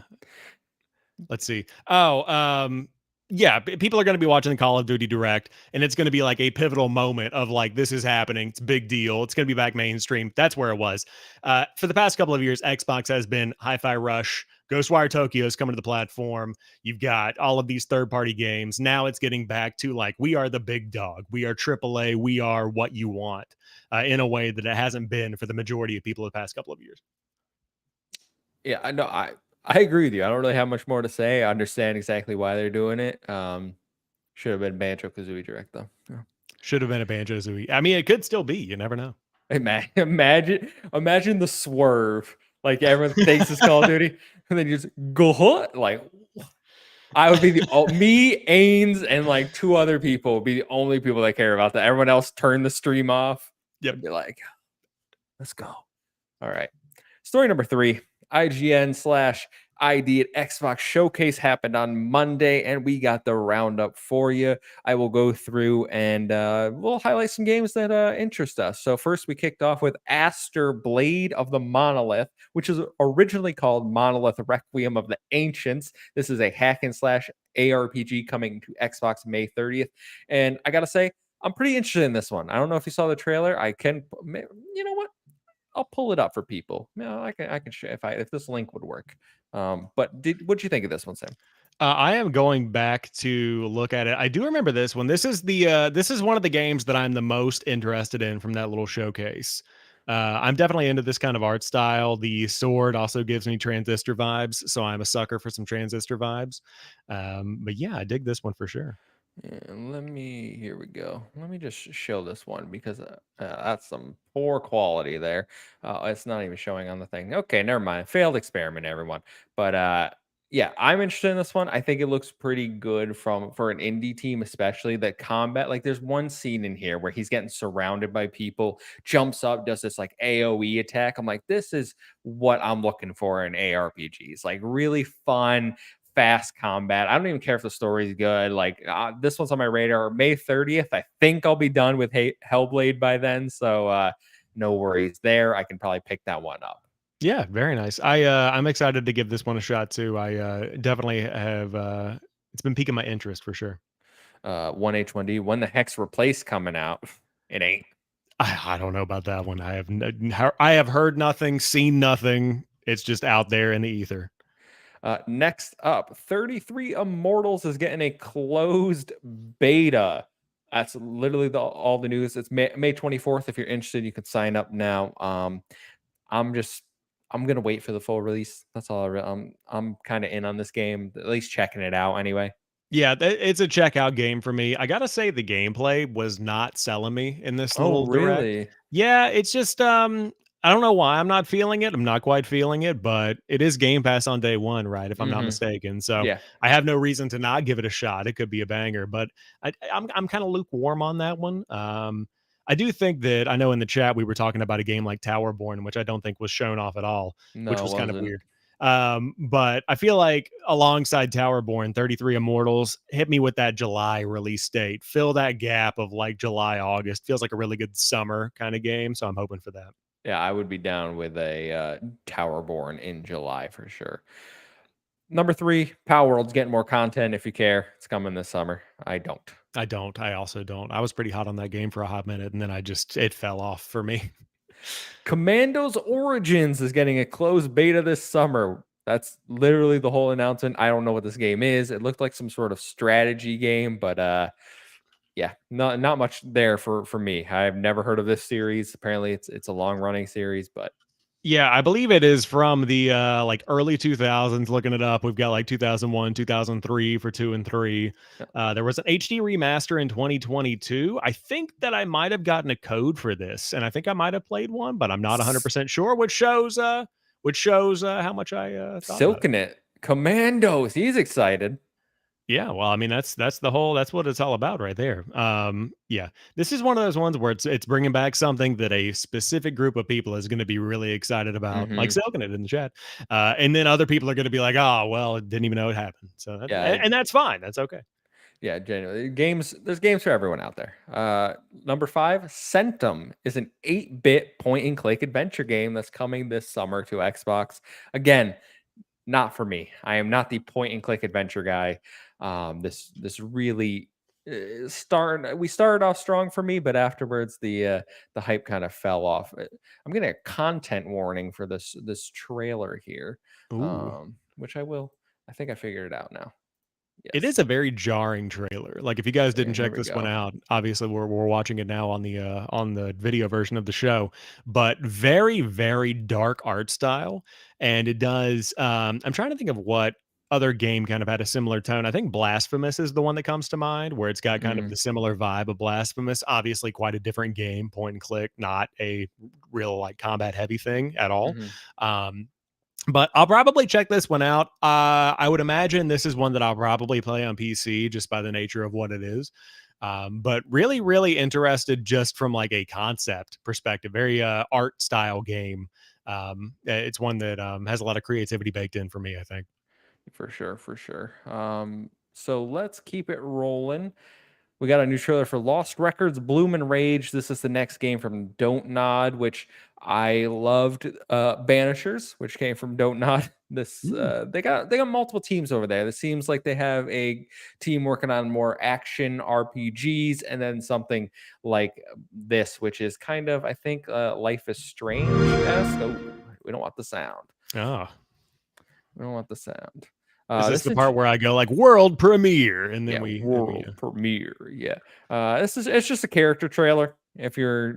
let's see. Yeah, people are going to be watching the Call of Duty Direct, and it's going to be like a pivotal moment of like, this is happening. It's a big deal. It's going to be back mainstream. That's where it was. For the past couple of years, Xbox has been Hi-Fi Rush, Ghostwire Tokyo is coming to the platform. You've got all of these third-party games. Now it's getting back to like, we are the big dog. We are AAA. We are what you want in a way that it hasn't been for the majority of people the past couple of years. Yeah, I know. I agree with you. I don't really have much more to say. I understand exactly why they're doing it. Should have been Banjo Kazooie Direct though. Yeah. Should have been a Banjo-Kazooie. I mean, it could still be. You never know. Imagine the swerve. Like everyone thinks it's Call of Duty, and then you just go hut. Like I would be me, Ains, and like two other people would be the only people that care about that. Everyone else turn the stream off. Yep. And be like, let's go. All right. Story number 3, IGN/ID at Xbox Showcase happened on Monday, and we got the roundup for you. I will go through and we'll highlight some games that interest us. So first, we kicked off with Aster Blade of the Monolith, which is originally called Monolith Requiem of the Ancients. This is a hack and slash ARPG coming to Xbox May 30th. And I got to say, I'm pretty interested in this one. I don't know if you saw the trailer. I can, you know what? I'll pull it up for people. Yeah, I can share if this link would work. But what'd you think of this one, Sam? I am going back to look at it. I do remember this one. This is one of the games that I'm the most interested in from that little showcase. I'm definitely into this kind of art style. The sword also gives me transistor vibes, so I'm a sucker for some transistor vibes. But yeah, I dig this one for sure. And here we go. Let me just show this one because that's some poor quality there. It's not even showing on the thing. Okay, never mind. Failed experiment, everyone. But yeah, I'm interested in this one. I think it looks pretty good for an indie team, especially the combat. Like, there's one scene in here where he's getting surrounded by people, jumps up, does this like AOE attack. I'm like, this is what I'm looking for in ARPGs. Like, really fun, fast combat. I don't even care if the story's good. Like, this one's on my radar. May 30th. I think I'll be done with Hellblade by then. So no worries there. I can probably pick that one up. Yeah, very nice. I'm excited to give this one a shot too. I definitely have. It's been piquing my interest for sure. 1H1D. When the heck's Replace coming out? It ain't. I don't know about that one. I have heard nothing, seen nothing. It's just out there in the ether. Next up, 33 Immortals is getting a closed beta. That's literally all the news. It's May 24th. If you're interested, you can sign up now. I'm gonna wait for the full release. That's all. I'm kind of in on this game. At least checking it out anyway. Yeah, it's a checkout game for me. I gotta say the gameplay was not selling me in this Oh, little direct. really? Yeah, it's just I don't know why I'm not feeling it. I'm not quite feeling it, but it is Game Pass on day one, right? If I'm not Mm-hmm. mistaken. So Yeah. I have no reason to not give it a shot. It could be a banger, but I'm kind of lukewarm on that one. I do think that I know in the chat we were talking about a game like Towerborn, which I don't think was shown off at all, which No, it was kind of wasn't. weird. But I feel like alongside Towerborn, 33 Immortals hit me with that July release date. Fill that gap of like July, August. Feels like a really good summer kind of game. So I'm hoping for that. Yeah, I would be down with a Towerborn in July for sure. Number 3, Power World's getting more content if you care. It's coming this summer. I don't. I don't. I also don't. I was pretty hot on that game for a hot minute, and then it fell off for me. Commandos Origins is getting a closed beta this summer. That's literally the whole announcement. I don't know what this game is. It looked like some sort of strategy game, but yeah, not much there for me. I've never heard of this series. Apparently it's a long running series, but Yeah, I believe it is from the like early 2000s. Looking it up, we've got like 2001, 2003 for 2 and 3. yeah. There was an HD remaster in 2022. I think that I might have gotten a code for this, and I think I might have played one, but I'm not S- 100% sure. Which shows how much I thought about it. Silking it. Commandos. He's excited. Yeah, well, I mean that's what it's all about right there. Yeah, this is one of those ones where it's bringing back something that a specific group of people is going to be really excited about, like Hmm. Silking it in the chat, and then other people are going to be like, oh, well, it didn't even know it happened. So Yeah, and that's fine. That's okay. yeah, genuinely. Games, there's games for everyone out there. Number 5, Centum is an 8-bit point and click adventure game that's coming this summer to Xbox. Again, not for me. I am not the point and click adventure guy. This really we started off strong for me, but afterwards the hype kind of fell off. I'm getting a content warning for this trailer here, Ooh. which I will. I think I figured it out now. It Yes. is a very jarring trailer. Like, if you guys didn't Here check we this one go. out, obviously we're watching it now on the video version of the show, but very, very dark art style. And it does I'm trying to think of what other game kind of had a similar tone. I think Blasphemous is the one that comes to mind, where it's got kind of Mm, the similar vibe of Blasphemous. Obviously quite a different game, point and click, not a real like combat heavy thing at all. mhm. Um but I'll probably check this one out. I would imagine this is one that I'll probably play on PC just by the nature of what it is. But really, really interested just from like a concept perspective. Very art style game. It's one that has a lot of creativity baked in for me, I think. For sure, for sure. So let's keep it rolling. We got a new trailer for Lost Records, Bloom and Rage. This is the next game from Don't Nod, which I loved. Banishers, which came from Don't Nod. This Mm. they got multiple teams over there. It seems like they have a team working on more action RPGs, and then something like this, which is kind of I think Life is Strange esque. Oh, we don't want the sound. Oh, We don't want the sound. is this This the is part where I go like world premiere and yeah, then we world premiere. Yeah, this is it's just a character trailer. If you're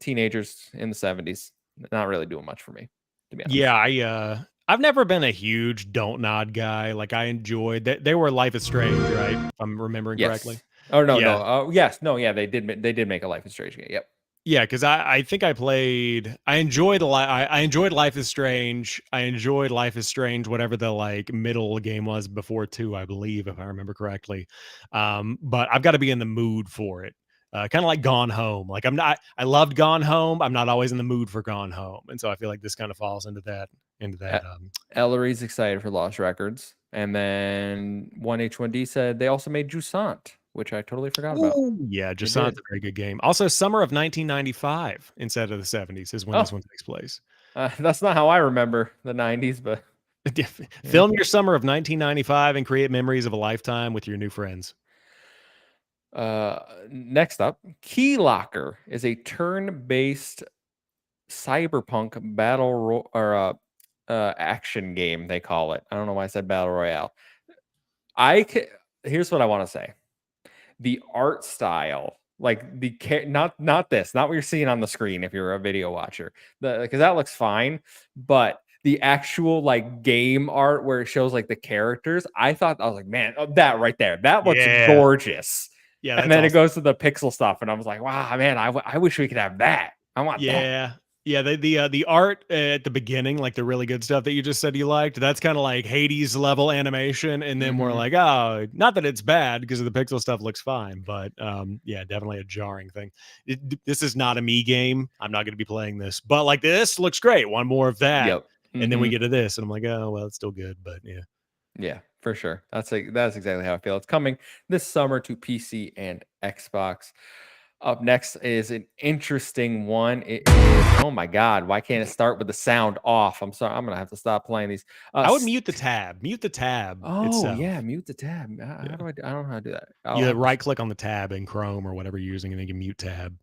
teenagers in the '70s, not really doing much for me, to be honest. yeah, I've never been a huge Don't Nod guy. Like, I enjoyed that they were Life is Strange, right? If I'm remembering correctly. Yes. Oh no, Yeah. no. Yes, no. Yeah, they did make a Life is Strange game. Yep. Yeah, because I think I enjoyed Life is Strange. I enjoyed Life is Strange, whatever the like middle game was before 2, I believe, if I remember correctly. But I've got to be in the mood for it. Kind of like Gone Home. Like, I loved Gone Home. I'm not always in the mood for Gone Home. And so I feel like this kind of falls into E- that Ellery's excited for Lost Records, and then 1H1D said they also made Jusant, which I totally forgot about. Ooh, yeah, They Jasant's did. a very good game. Also, summer of 1995 instead of the 70s is when this Oh, one takes place. that's not how I remember the '90s, but yeah. Film your summer of 1995 and create memories of a lifetime with your new friends. Uh, Next up, Key Locker is a turn-based cyberpunk action game. They call it. I don't know why I said battle royale. Here's what I want to say: the art style, like not this, not what you're seeing on the screen if you're a video watcher, because that looks fine, but the actual like game art where it shows like the characters, I was like, man, that right there, that looks Yeah. gorgeous. Yeah, And that's then it awesome. goes to the pixel stuff, and I was like, wow, man, I wish we could have that. I want that. Yeah. Yeah, the art at the beginning, like the really good stuff that you just said you liked, that's kind of like Hades level animation, and then we're Hmm. like, oh, not that it's bad because the pixel stuff looks fine, but yeah, definitely a jarring thing. This is not a me game. I'm not going to be playing this, but like this looks great. One more of that, Yep. and then we Hmm. get to this, and I'm like, oh, well, it's still good, but yeah. Yeah, for sure. That's exactly how I feel. It's coming this summer to PC and Xbox. Up next is an interesting one. It is, oh my God, why can't it start with the sound off? I'm sorry, I'm gonna have to stop playing these. I would mute the tab. Mute the tab Oh yeah, itself. mute the tab. How Yeah. do I? I don't know how to do that. I'll You have to. right click on the tab in Chrome or whatever you're using, and then you mute tab.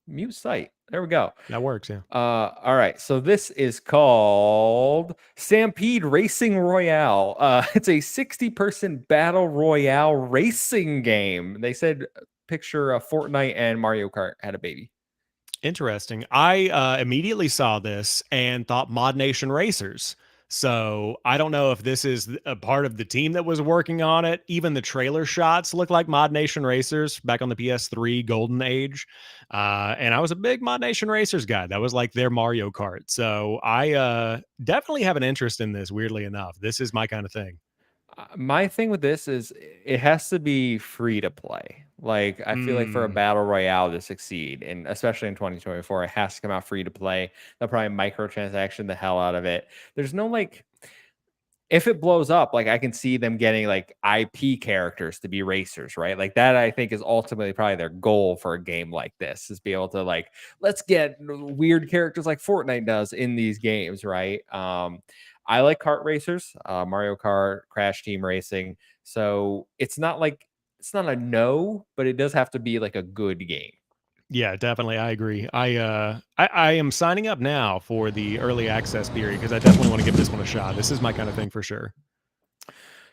Mute site. There we go. That works. Yeah. All right. So this is called Stampede Racing Royale. It's a 60-person battle royale racing game. They said picture Fortnite and Mario Kart had a baby. Interesting. I immediately saw this and thought Mod Nation Racers. So I don't know if this is a part of the team that was working on it. Even the trailer shots look like Mod Nation Racers back on the PS3 golden age. And I was a big Mod Nation Racers guy. That was like their Mario Kart. So I definitely have an interest in this, weirdly enough. This is my kind of thing. My thing with this is it has to be free to play. Like I feel like for a Mm. battle royale to succeed, and especially in 2024, it has to come out free to play. They'll probably microtransaction the hell out of it. There's no like if it blows up, like I can see them getting like IP characters to be racers, right? Like that I think is ultimately probably their goal for a game like this is be able to like let's get weird characters like Fortnite does in these games, right? I like kart racers, Mario Kart, Crash Team Racing. So it's not like it's not a no, but it does have to be like a good game. Yeah, definitely. I agree. I am signing up now for the early access period because I definitely want to give this one a shot. This is my kind of thing for sure.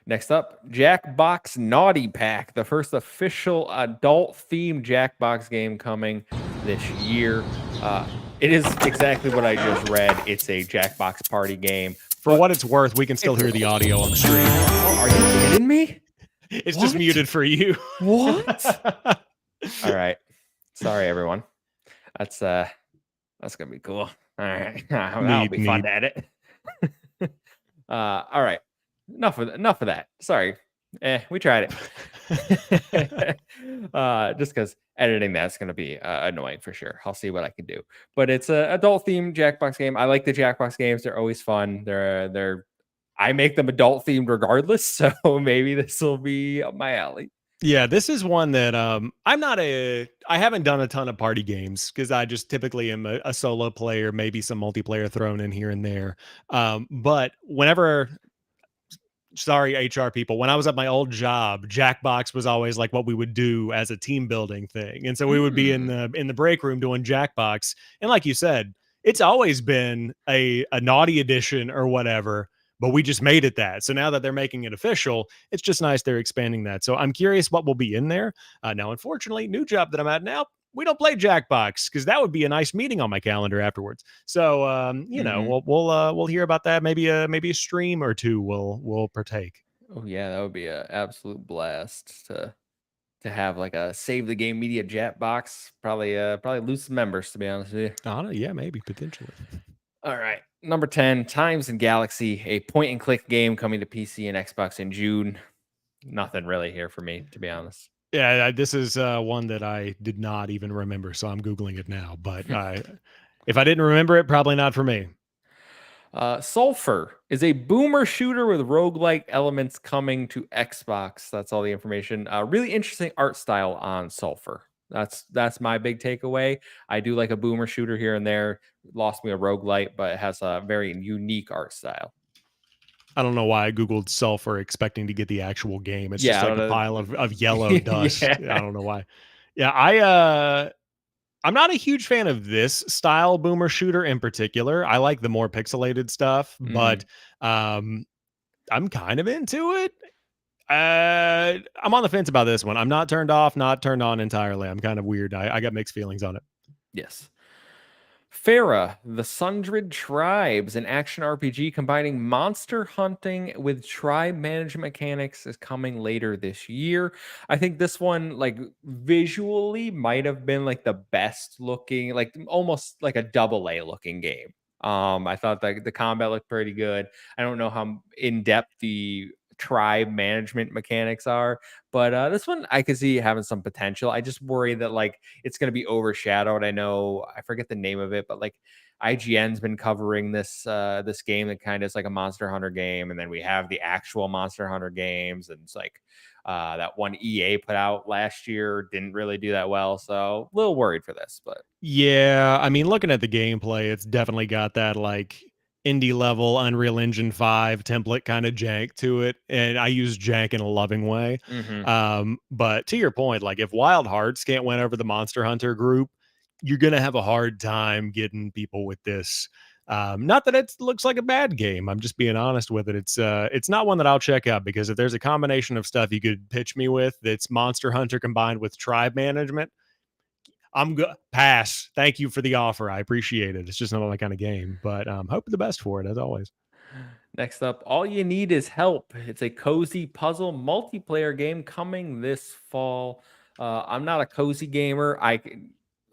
Next up, Jackbox Naughty Pack, the first official adult themed Jackbox game coming this year. It is exactly what I just read. It's a Jackbox party game. For what it's worth, we can still hear the audio on the stream. Oh, are you kidding me? It's just muted for you. What? All right. Sorry, everyone. That's gonna be cool. All right, that'll be fun Neat. to edit. All right. Enough of that. Sorry. We tried it. Just because editing that's going to be annoying for sure. I'll see what I can do. But it's a adult themed Jackbox game. I like the Jackbox games. They're always fun. They're I make them adult themed regardless. So maybe this will be up my alley. Yeah, this is one that I haven't done a ton of party games because I just typically am a solo player, maybe some multiplayer thrown in here and there. But whenever sorry HR people, when I was at my old job, Jackbox was always like what we would do as a team building thing. And so we would be in Mm. the break room doing Jackbox. And like you said, it's always been a naughty edition or whatever, but we just made it that. So now that they're making it official, it's just nice they're expanding that. So I'm curious what will be in there. Now, unfortunately, new job that I'm at now, we don't play Jackbox because that would be a nice meeting on my calendar afterwards. So Mhm. we'll hear about that. Maybe a stream or two will partake. Oh yeah, that would be an absolute blast to have like a save the game media chat box. Probably lose some members to be honest with you. I don't know. Yeah, maybe potentially. All right. Number 10, Times and Galaxy, a point and click game coming to PC and Xbox in June. Nothing really here for me, to be honest. Yeah, this is one that I did not even remember, so I'm googling it now. But if I didn't remember it, probably not for me. Sulfur is a boomer shooter with roguelike elements coming to Xbox. That's all the information. Really interesting art style on Sulfur. That's my big takeaway. I do like a boomer shooter here and there. Lost me a roguelite, but it has a very unique art style. I don't know why I googled sulfur expecting to get the actual game. It's just Yeah, I like a don't pile know. of yellow dust. I Yeah. don't know why. Yeah, I'm not a huge fan of this style boomer shooter in particular. I like the more pixelated stuff, but Mhm. um I'm kind of into it. I'm on the fence about this one. I'm not turned off, not turned on entirely. I'm kind of weird. I got mixed feelings on it. Yes. Farah, The Sundred Tribes, an action RPG combining monster hunting with tribe management mechanics, is coming later this year. I think this one, like visually, might have been like the best looking, like almost like a double A looking game. I thought that the combat looked pretty good. I don't know how in depth the tribe management mechanics are, but this one I could see having some potential. I just worry that like it's going to be overshadowed. I know I forget the name of it, but like IGN's been covering this game that kind of is like a Monster Hunter game, and then we have the actual Monster Hunter games, and it's like That one EA put out last year didn't really do that well, so a little worried for this. But Yeah, I mean, looking at the gameplay, it's definitely got that like indie level Unreal Engine 5 template kind of jank to it. And I use jank in a loving way. hmm But to your point, like if Wild Hearts can't win over the Monster Hunter group, you're gonna have a hard time getting people with this. Not that it looks like a bad game. I'm just being honest with it. It's not one that I'll check out because if there's a combination of stuff you could pitch me with that's Monster Hunter combined with tribe management, I'm good. Pass. Thank you for the offer. I appreciate it. It's just not my kind of game, but hoping the best for it as always. Next up, All You Need Is Help. It's a cozy puzzle multiplayer game coming this fall. I'm not a cozy gamer.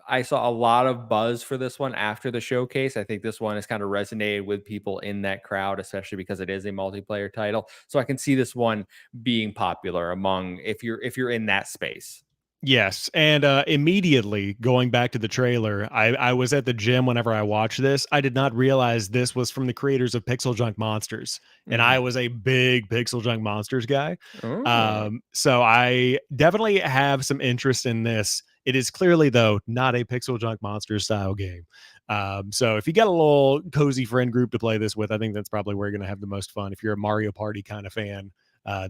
I saw a lot of buzz for this one after the showcase. I think this one has kind of resonated with people in that crowd, especially because it is a multiplayer title. So I can see this one being popular among if you're in that space. Yes, and immediately going back to the trailer, I was at the gym whenever I watched this. I did not realize this was from the creators of Pixel Junk Monsters, and I hmm was a big Pixel Junk Monsters guy. Oh. So I definitely have some interest in this. It is clearly, though, not a Pixel Junk Monsters style game. So if you got a little cozy friend group to play this with, I think that's probably where you're going to have the most fun. If you're a Mario Party kind of fan,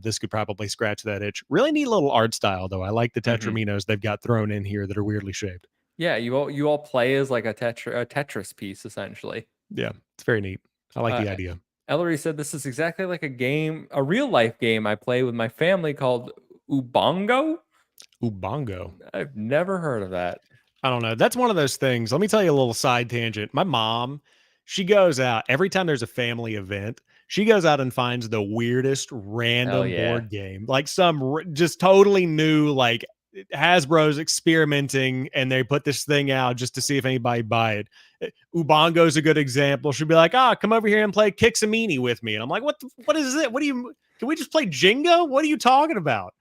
this could probably scratch that itch. Really neat little art style, though. I like the hmm Tetraminos they've got thrown in here that are weirdly shaped. Yeah, you all play as like a Tetris piece essentially. Yeah, it's very neat. I like Uh, the idea. Ellery said this is exactly like a game, a real life game I play with my family called Ubongo. Ubongo. I've never heard of that. I don't know. That's one of those things. Let me tell you a little side tangent. My mom, she goes out every time there's a family event. She goes out and finds the weirdest Hell random yeah. board game, like just totally new, like Hasbro's experimenting, and they put this thing out just to see if anybody buy it. Ubongo's a good example. She'll be like, "Ah, come over here and play Kixamini with me," and I'm like, What is it? What do you? Can we just play Jenga? What are you talking about?"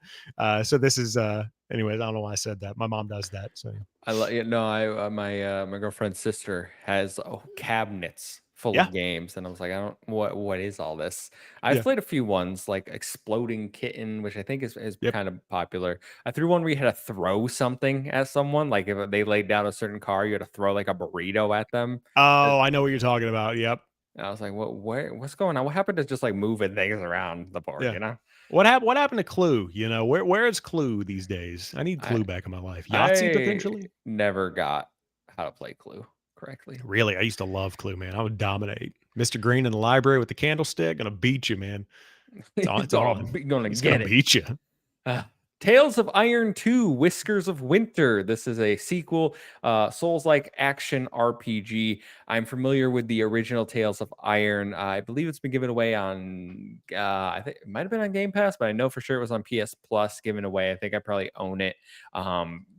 So this is anyways, I don't know why I said that. My mom does that. So I love you know, my girlfriend's sister has cabinets full yeah. of games, and I was like, I don't what is all this? I've Yeah. played a few ones like Exploding Kitten, which I think is Yep. kind of popular. I threw one where you had to throw something at someone, like if they laid down a certain car, you had to throw like a burrito at them. Oh, I know what you're talking about. Yep. And I was like, what's going on? What happened to just like moving things around the board, Yeah. you know? What happened to Clue? You know, where is Clue these days? I need I Clue back in my life. Yahtzee I potentially? never got how to play Clue correctly. Really? I used to love Clue, man. I would dominate. Mr. Green in the library with the candlestick, gonna beat you, man. It's on. Gonna He's gonna get it. beat you. Uh, Tales of Iron 2 Whiskers of Winter. This is a sequel, Souls-like action RPG. I'm familiar with the original Tales of Iron. I believe it's been given away on, I think it might have been on Game Pass, but I know for sure it was on PS Plus given away. I think I probably own it.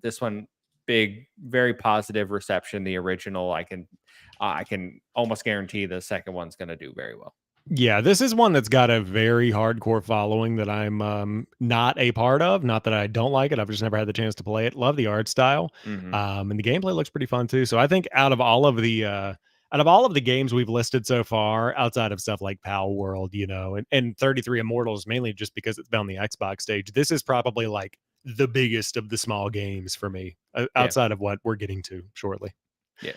This one, big, very positive reception. The original, I can almost guarantee the second one's going to do very well. Yeah, this is one that's got a very hardcore following that I'm not a part of. Not that I don't like it. I've just never had the chance to play it. Love the art style. hmm And the gameplay looks pretty fun too. So I think out of all of the games we've listed so far, outside of stuff like Pal World, you know, and 33 Immortals, mainly just because it's been on the Xbox stage, this is probably like the biggest of the small games for me, Yeah, outside of what we're getting to shortly. yeah.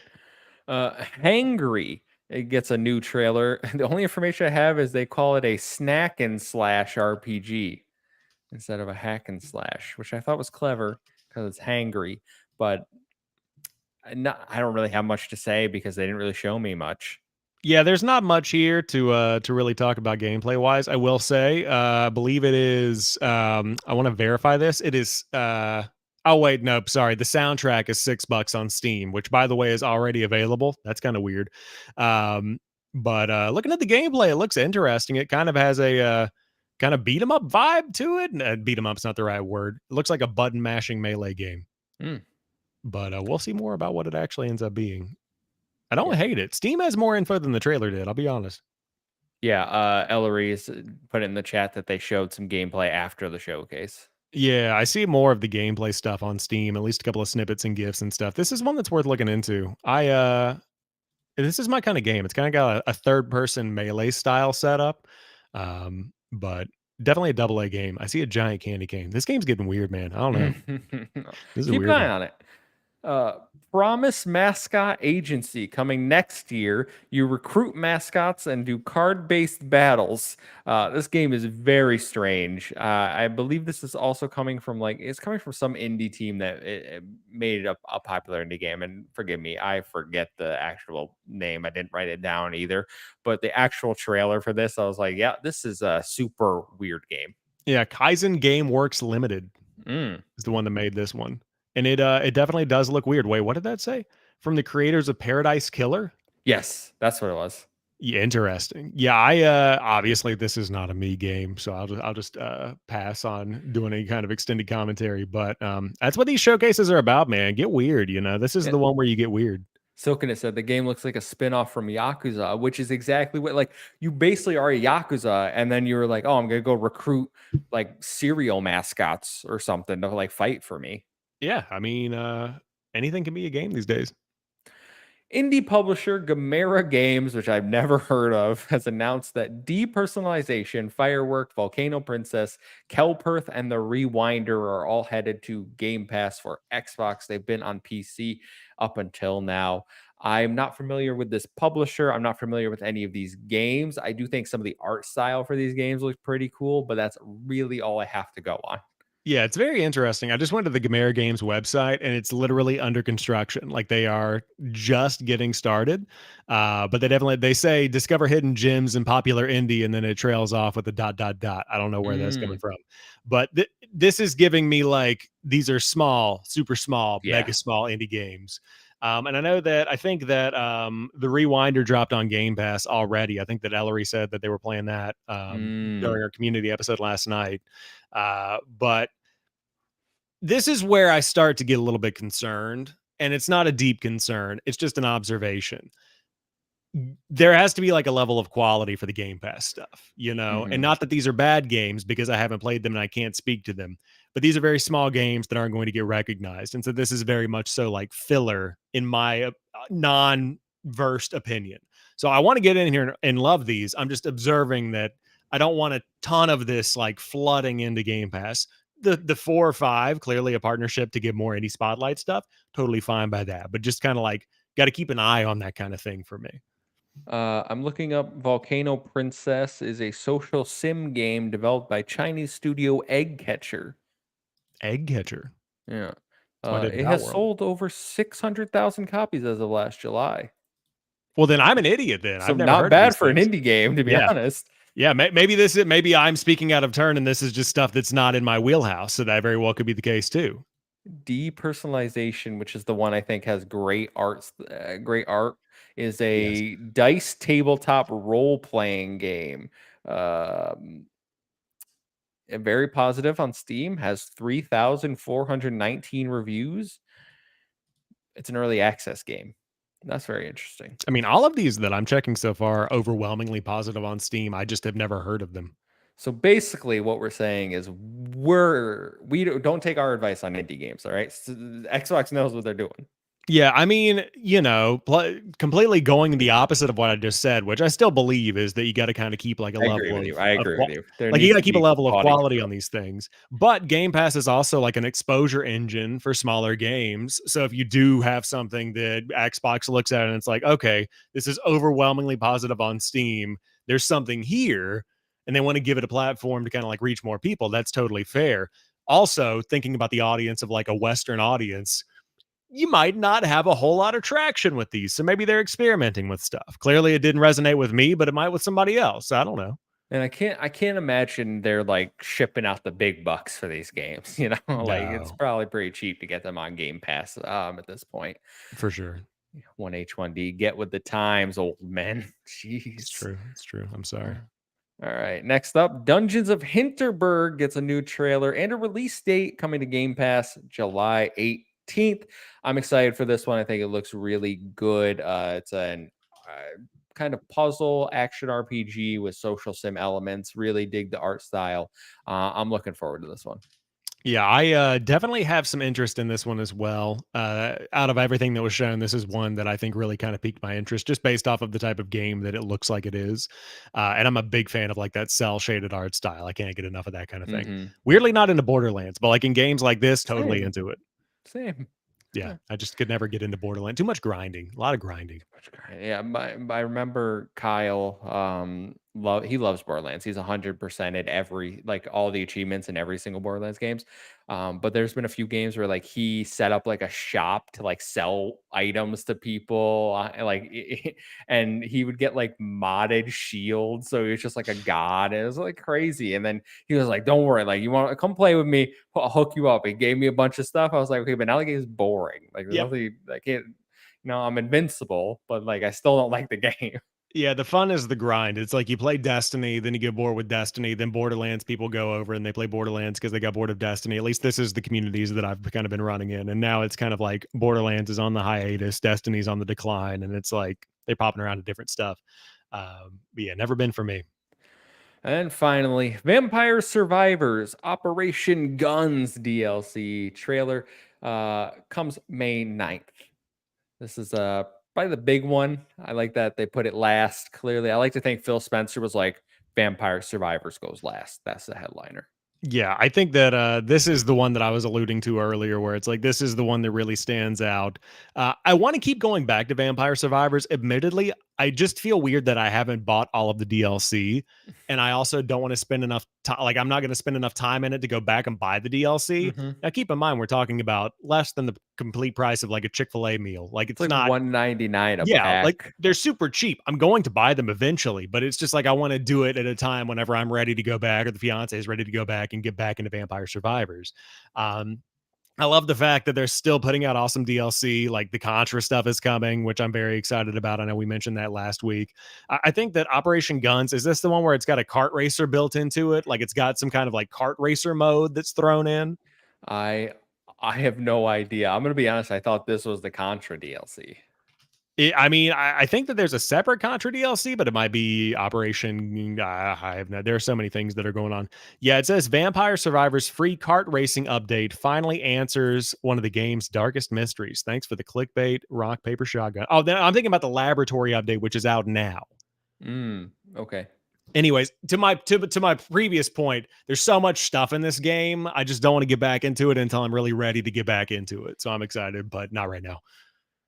Hangry. It gets a new trailer. The only information I have is they call it a snack and slash RPG instead of a hack and slash, which I thought was clever because it's hangry. But I don't really have much to say because they didn't really show me much. Yeah, there's not much here to really talk about gameplay wise. I will say, I believe it is. I want to verify this. It is. Oh wait, nope. Sorry, the soundtrack is $6 on Steam, which by the way is already available. That's kind of weird. Um, but looking at the gameplay, it looks interesting. It kind of has a kind of beat 'em up vibe to it. Beat 'em up's not the right word. It looks like a button mashing melee game. Hmm, But we'll see more about what it actually ends up being. I yeah. don't hate it. Steam has more info than the trailer did. I'll be honest. Yeah, Ellery's put it in the chat that they showed some gameplay after the showcase. Yeah, I see more of the gameplay stuff on Steam, at least a couple of snippets and gifs and stuff. This is one that's worth looking into. This is my kind of game. It's kind of got a third person melee style setup. But Definitely a double A game. I see a giant candy cane. This game's getting weird, man. I don't know. This is a Keep an weird eye one. on it. Promise Mascot Agency coming next year. You recruit mascots and do card-based battles. This game is very strange. I believe this is also coming from it's coming from some indie team that it made it a popular indie game. And forgive me, I forget the actual name. I didn't write it down either. But the actual trailer for this, I was like, yeah, this is a super weird game. Yeah, Kaizen Game Works Limited Mm. is the one that made this one. And it definitely does look weird. Wait, what did that say? From the creators of Paradise Killer? Yes, that's what it was. Yeah, interesting. Yeah, I obviously this is not a me game, so I'll just pass on doing any kind of extended commentary. But that's what these showcases are about, man. Get weird, you know. This is the one where you get weird. Silken said the game looks like a spin-off from Yakuza, which is exactly what you basically are a Yakuza, and then you're like, oh, I'm gonna go recruit cereal mascots or something to fight for me. Yeah, I mean, anything can be a game these days. Indie publisher Gamera Games, which I've never heard of, has announced that Depersonalization, Firework, Volcano Princess, Kelperth, and the Rewinder are all headed to Game Pass for Xbox. They've been on PC up until now. I'm not familiar with this publisher. I'm not familiar with any of these games. I do think some of the art style for these games looks pretty cool, but that's really all I have to go on. Yeah, it's very interesting. I just went to the Gamera Games website and it's literally under construction. Like they are just getting started. But they say discover hidden gems in popular indie and then it trails off with a dot dot dot. I don't know where that's coming Mm, from. But this is giving me like these are small, super small, yeah. mega small indie games. And I think that the Rewinder dropped on Game Pass already. I think that Ellery said that they were playing that Mm, during our community episode last night. But this is where I start to get a little bit concerned. And it's not a deep concern, it's just an observation. There has to be like a level of quality for the Game Pass stuff, you know, and mhm. not that these are bad games because I haven't played them and I can't speak to them, but these are very small games that aren't going to get recognized. And so this is very much so like filler in my non versed opinion. So I want to get in here and love these. I'm just observing that I don't want a ton of this like flooding into Game Pass. The 4 or 5, clearly a partnership to give more indie spotlight stuff, totally fine by that. But just kind of like got to keep an eye on that kind of thing for me. I'm looking up Volcano Princess is a social sim game developed by Chinese studio Egg Catcher. Egg catcher. Yeah. So I did It that has world. sold over 600,000 copies as of last July. Well, then I'm an idiot then. So I've never not heard of bad these for an things. indie game, to be Yeah. honest. Yeah, maybe I'm speaking out of turn and this is just stuff that's not in my wheelhouse, so that very well could be the case too. Depersonalization, which is the one I think has great art, is Yes. a dice tabletop role-playing game. Um, very positive on Steam, has 3,419 reviews. It's an early access game. That's very interesting. I mean, all of these that I'm checking so far are overwhelmingly positive on Steam. I just have never heard of them. So basically, what we're saying is we don't take our advice on indie games. All right, Xbox knows what they're doing. Yeah, I mean, you know, completely going the opposite of what I just said, which I still believe is that you got to kind of keep like a I agree level with you. I of agree with you. There like you needs got to to keep a be level of quality quality on control. these things. But Game Pass is also like an exposure engine for smaller games. So if you do have something that Xbox looks at and it's like, okay, this is overwhelmingly positive on Steam, there's something here, and they want to give it a platform to kind of like reach more people, that's totally fair. Also, thinking about the audience of like a Western audience, you might not have a whole lot of traction with these. So maybe they're experimenting with stuff. Clearly, it didn't resonate with me, but it might with somebody else. I don't know. And I can't imagine they're shipping out the big bucks for these games. It's No, probably pretty cheap to get them on Game Pass at this point. for sure. 1H1D, get with the times, old men. It's Jeez. true. It's true. I'm Uh, sorry. All right. Next up, Dungeons of Hinterberg gets a new trailer and a release date coming to Game Pass July 18th. I'm excited for this one. I think it looks really good. It's an kind of puzzle action RPG with social sim elements. Really dig the art style. I'm looking forward to this one. Yeah, I definitely have some interest in this one as well. Out of everything that was shown, this is one that I think really kind of piqued my interest just based off of the type of game that it looks like it is. And I'm a big fan of like that cell shaded art style. I can't get enough of that kind of thing. Mm-hmm. Weirdly, not into Borderlands, but like in games like this, totally Same, into it. same. Yeah, I just could never get into Borderlands. Too much grinding, a lot of grinding. Yeah, I remember Kyle. He loves Borderlands. He's 100% at every like all the achievements in every single Borderlands games. But there's been a few games where like he set up like a shop to like sell items to people, and he would get like modded shields, so he was just like a god. It was like crazy. And then he was like, "Don't worry, like you want to come play with me? I'll hook you up." He gave me a bunch of stuff. I was like, "Okay, but now the game is boring. Like there's Yep. nothing I can't." I'm invincible, but like I still don't like the game. Yeah, the fun is the grind. It's like you play Destiny, then you get bored with Destiny, then Borderlands people go over and they play Borderlands because they got bored of Destiny. At least this is the communities that I've kind of been running in. And now it's kind of like Borderlands is on the hiatus, Destiny's on the decline, and it's like they're popping around to different stuff. But yeah, never been for me. And finally, Vampire Survivors Operation Guns DLC trailer comes May 9th. This is probably the big one. I like that they put it last. Clearly, I like to think Phil Spencer was like Vampire Survivors goes last. That's the headliner. Yeah, I think that this is the one that I was alluding to earlier, where it's like this is the one that really stands out. I want to keep going back to Vampire Survivors. Admittedly, I just feel weird that I haven't bought all of the DLC, and I also don't want to spend enough time. Like, I'm not going to spend enough time in it to go back and buy the DLC. Mm-hmm. Now, keep in mind, we're talking about less than the complete price of like a Chick-fil-A meal. Like, It's it's like not 199 a yeah, like pack. they're super cheap. I'm going to buy them eventually, but it's just like I want to do it at a time whenever I'm ready to go back or the fiance is ready to go back and get back into Vampire Survivors. Um, I love the fact that they're still putting out awesome DLC. Like the Contra stuff is coming, which I'm very excited about. I know we mentioned that last week. I think that Operation Guns is this the one where it's got a kart racer built into it? Like it's got some kind of like kart racer mode that's thrown in. I I have no idea. I'm gonna be honest. I thought this was the Contra DLC. I mean, I think that there's a separate Contra DLC, but it might be Operation. I have no. There are so many things that are going on. Yeah, it says Vampire Survivors free kart racing update finally answers one of the game's darkest mysteries. Thanks for the clickbait rock paper shotgun. Oh, then I'm thinking about the laboratory update, which is out now. Okay. Anyways, to my previous point, there's so much stuff in this game. I just don't want to get back into it until I'm really ready to get back into it. So I'm excited, but not right now.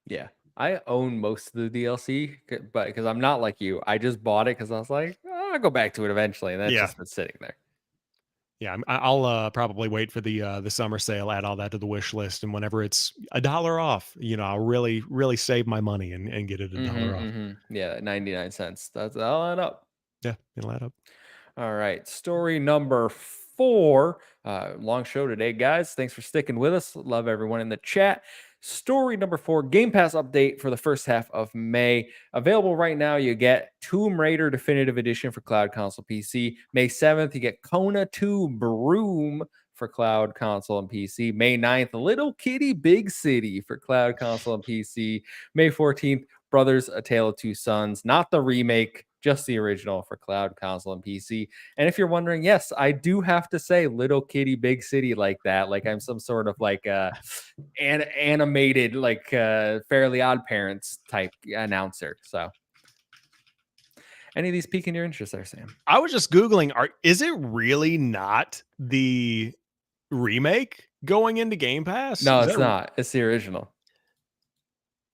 Yeah. I own most of the DLC, but because I'm not like you, I just bought it because I was like, "Oh, I'll go back to it eventually," and that's Yeah. just been sitting there. Yeah, I'll probably wait for the summer sale, add all that to the wish list, and whenever it's $1 off, I'll really save my money and get it $1 off. Yeah, 99 cents. That's all add up. Yeah, it'll add up. All right, story number 4. Long show today, guys. Thanks for sticking with us. Love everyone in the chat. Story number 4, Game Pass update for the first half of May. Available right now, you get Tomb Raider Definitive Edition for Cloud Console PC. May 7th, you get Kona 2 Broom for Cloud Console and PC. May 9th, Little Kitty Big City for Cloud Console and PC. May 14th, Brothers: A Tale of Two Sons, not the remake, just the original for Cloud Console and PC. And if you're wondering, yes, I do have to say Little Kitty Big City like that, like I'm some sort of like animated like Fairly Odd Parents type announcer. So any of these piquing your interest there, Sam? I was just googling. Is it really not the remake going into Game Pass? No, Is it's that not. It's the original.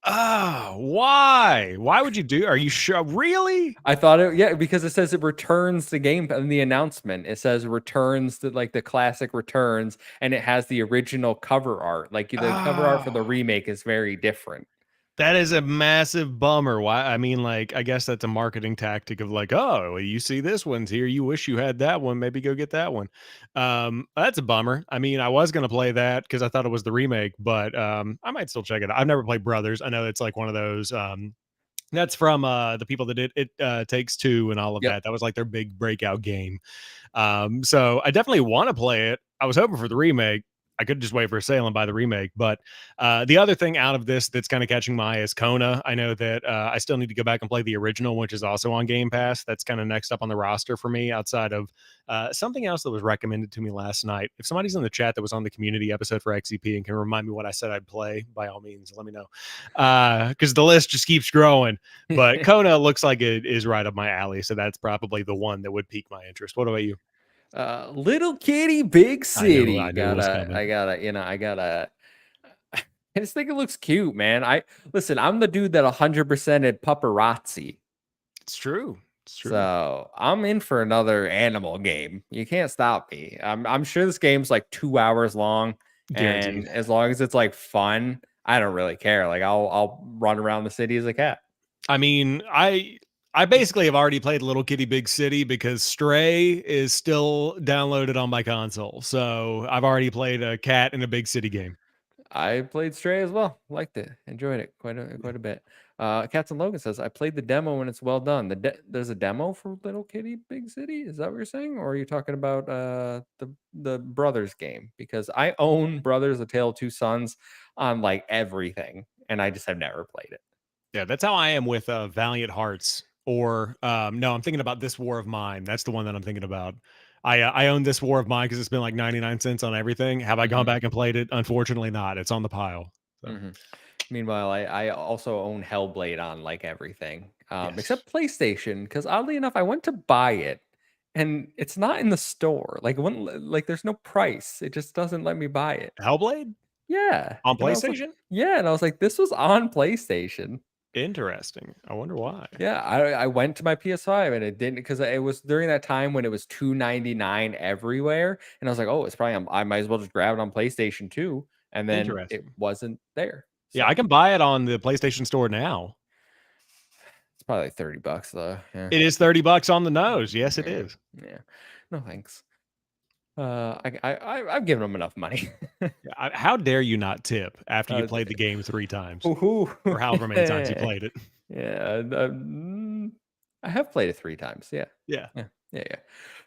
oh, why? Why would you do? Are you sure? Really? I thought it, yeah, because it says it returns the game in the announcement. It says returns to like the classic returns, and it has the original cover art. Like the cover art for the Oh. remake is very different. That is a massive bummer. Why? I mean, like, I guess that's a marketing tactic of like, oh, well, you see this one's here. You wish you had that one. Maybe go get that one. That's a bummer. I mean, I was gonna play that because I thought it was the remake, but I might still check it out. I've never played Brothers. I know it's like one of those. That's from the people that did it takes two and all of Yep. that. That was like their big breakout game. So I definitely want to play it. I was hoping for the remake. I could just wait for a sale and buy the remake. But the other thing out of this that's kind of catching my eye is Kona. I know that I still need to go back and play the original, which is also on Game Pass. That's kind of next up on the roster for me outside of something else that was recommended to me last night. If somebody's in the chat that was on the community episode for XCP and can remind me what I said I'd play, by all means, let me know. Because the list just keeps growing. But Kona looks like it is right up my alley. So that's probably the one that would pique my interest. What about you? Little kitty, big city. I knew it was coming. I just think it looks cute, man. Listen, I'm the dude that 100%ed paparazzi. It's true. It's true. So I'm in for another animal game. You can't stop me. I'm sure this game's like 2 hours long, Guaranteed. and as long as it's like fun, I don't really care. Like I'll run around the city as a cat. I mean, I basically have already played Little Kitty Big City because Stray is still downloaded on my console. So I've already played a cat in a big city game. I played Stray as well. Liked it. Enjoyed it quite a bit. Cats and Logan says I played the demo and it's well done. There's a demo for Little Kitty Big City. Is that what you're saying, or are you talking about the Brothers game? Because I own Brothers: A Tale of Two Sons on like everything, and I just have never played it. Yeah, that's how I am with Valiant Hearts. Or no, I'm thinking about This War of Mine. That's the one that I'm thinking about. I own This War of Mine because it's been like 99 cents on everything. Have I gone back and played it? Unfortunately, not. It's on the pile. So. Meanwhile, I also own Hellblade on like everything, Yes. except PlayStation, because oddly enough, I went to buy it and it's not in the store. Like, it wouldn't, like, there's no price. It just doesn't let me buy it. Hellblade Yeah. on And I was like, PlayStation. yeah, and I was like, this was on PlayStation. Interesting. I wonder why. Yeah, I went to my PS5 and it didn't, because it was during that time when it was $2.99 everywhere, and I was like, oh, it's probably I might as well just grab it on PlayStation too, and then it Interesting. wasn't there. Yeah, I can buy it on the PlayStation Store now. It's probably like $30 though. Yeah. It is $30 on the nose. Yes, it is. Yeah. No thanks. I've given them enough money. How dare you not tip after you played the game 3 times or however many times you played it? Yeah. I have played it 3 times. Yeah. Yeah. Yeah.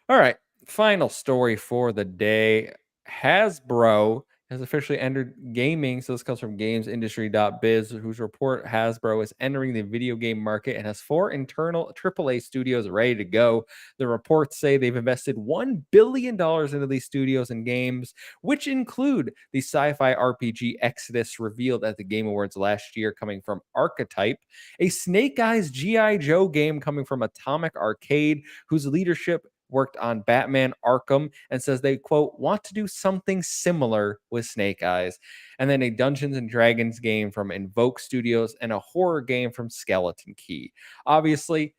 All right. Final story for the day. Hasbro has officially entered gaming. So this comes from gamesindustry.biz, whose report Hasbro is entering the video game market and has 4 internal AAA studios ready to go. The reports say they've invested $1 billion into these studios and games, which include the sci-fi RPG Exodus revealed at the Game Awards last year, coming from Archetype, a Snake Eyes G.I. Joe game coming from Atomic Arcade, whose leadership worked on Batman Arkham, and says they, quote, want to do something similar with Snake Eyes. And then a Dungeons and Dragons game from Invoke Studios and a horror game from Skeleton Key. Obviously,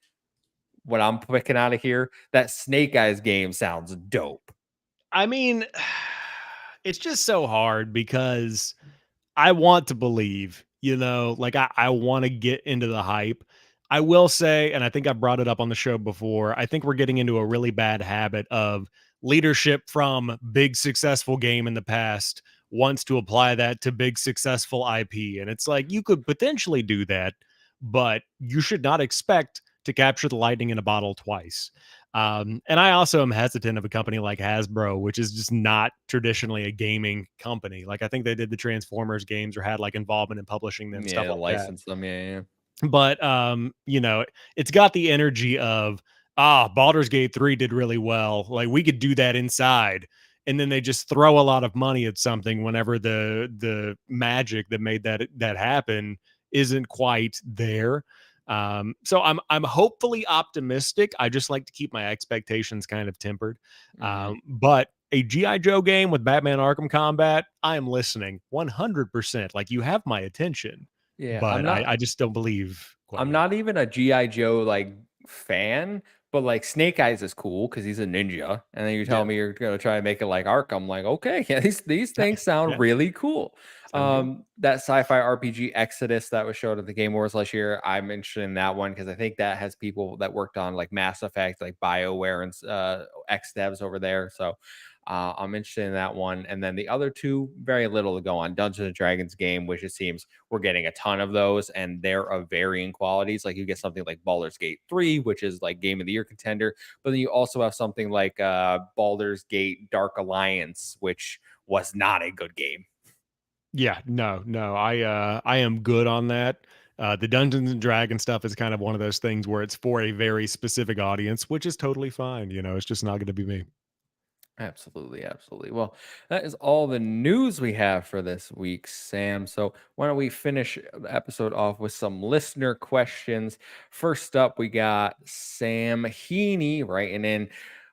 what I'm picking out of here, that Snake Eyes game sounds dope. I mean, it's just so hard because I want to believe, like I want to get into the hype. I will say, and I think I brought it up on the show before, I think we're getting into a really bad habit of leadership from big successful game in the past wants to apply that to big successful IP. And it's like, you could potentially do that, but you should not expect to capture the lightning in a bottle twice. And I also am hesitant of a company like Hasbro, which is just not traditionally a gaming company. Like I think they did the Transformers games or had like involvement in publishing them, stuff like license them. Yeah. But it's got the energy of Baldur's Gate 3 did really well. Like we could do that inside. And then they just throw a lot of money at something whenever the magic that made that happen isn't quite there. So I'm hopefully optimistic. I just like to keep my expectations kind of tempered. But a G.I. Joe game with Batman Arkham Combat, I am listening 100%. Like you have my attention. Yeah, But I just don't believe. I'm not even a G.I. Joe like fan, but like Snake Eyes is cool because he's a ninja. And then you tell me you're gonna try to make it like Arkham. I'm like, okay, yeah, these things sound really cool. That sci-fi RPG Exodus that was showed at the Game Awards last year, I'm interested in that one because I think that has people that worked on like Mass Effect, like BioWare and X devs over there. So I'm interested in that one. And then the other two, very little to go on. Dungeons and Dragons game, which it seems we're getting a ton of those, and they're of varying qualities. Like you get something like Baldur's Gate 3, which is like Game of the Year contender. But then you also have something like Baldur's Gate Dark Alliance, which was not a good game. Yeah, no, I am good on that. The Dungeons and Dragons stuff is kind of one of those things where it's for a very specific audience, which is totally fine. It's just not going to be me. Absolutely, absolutely. Well, that is all the news we have for this week, Sam. So, why don't we finish the episode off with some listener questions? First up, we got Sam Heaney writing in.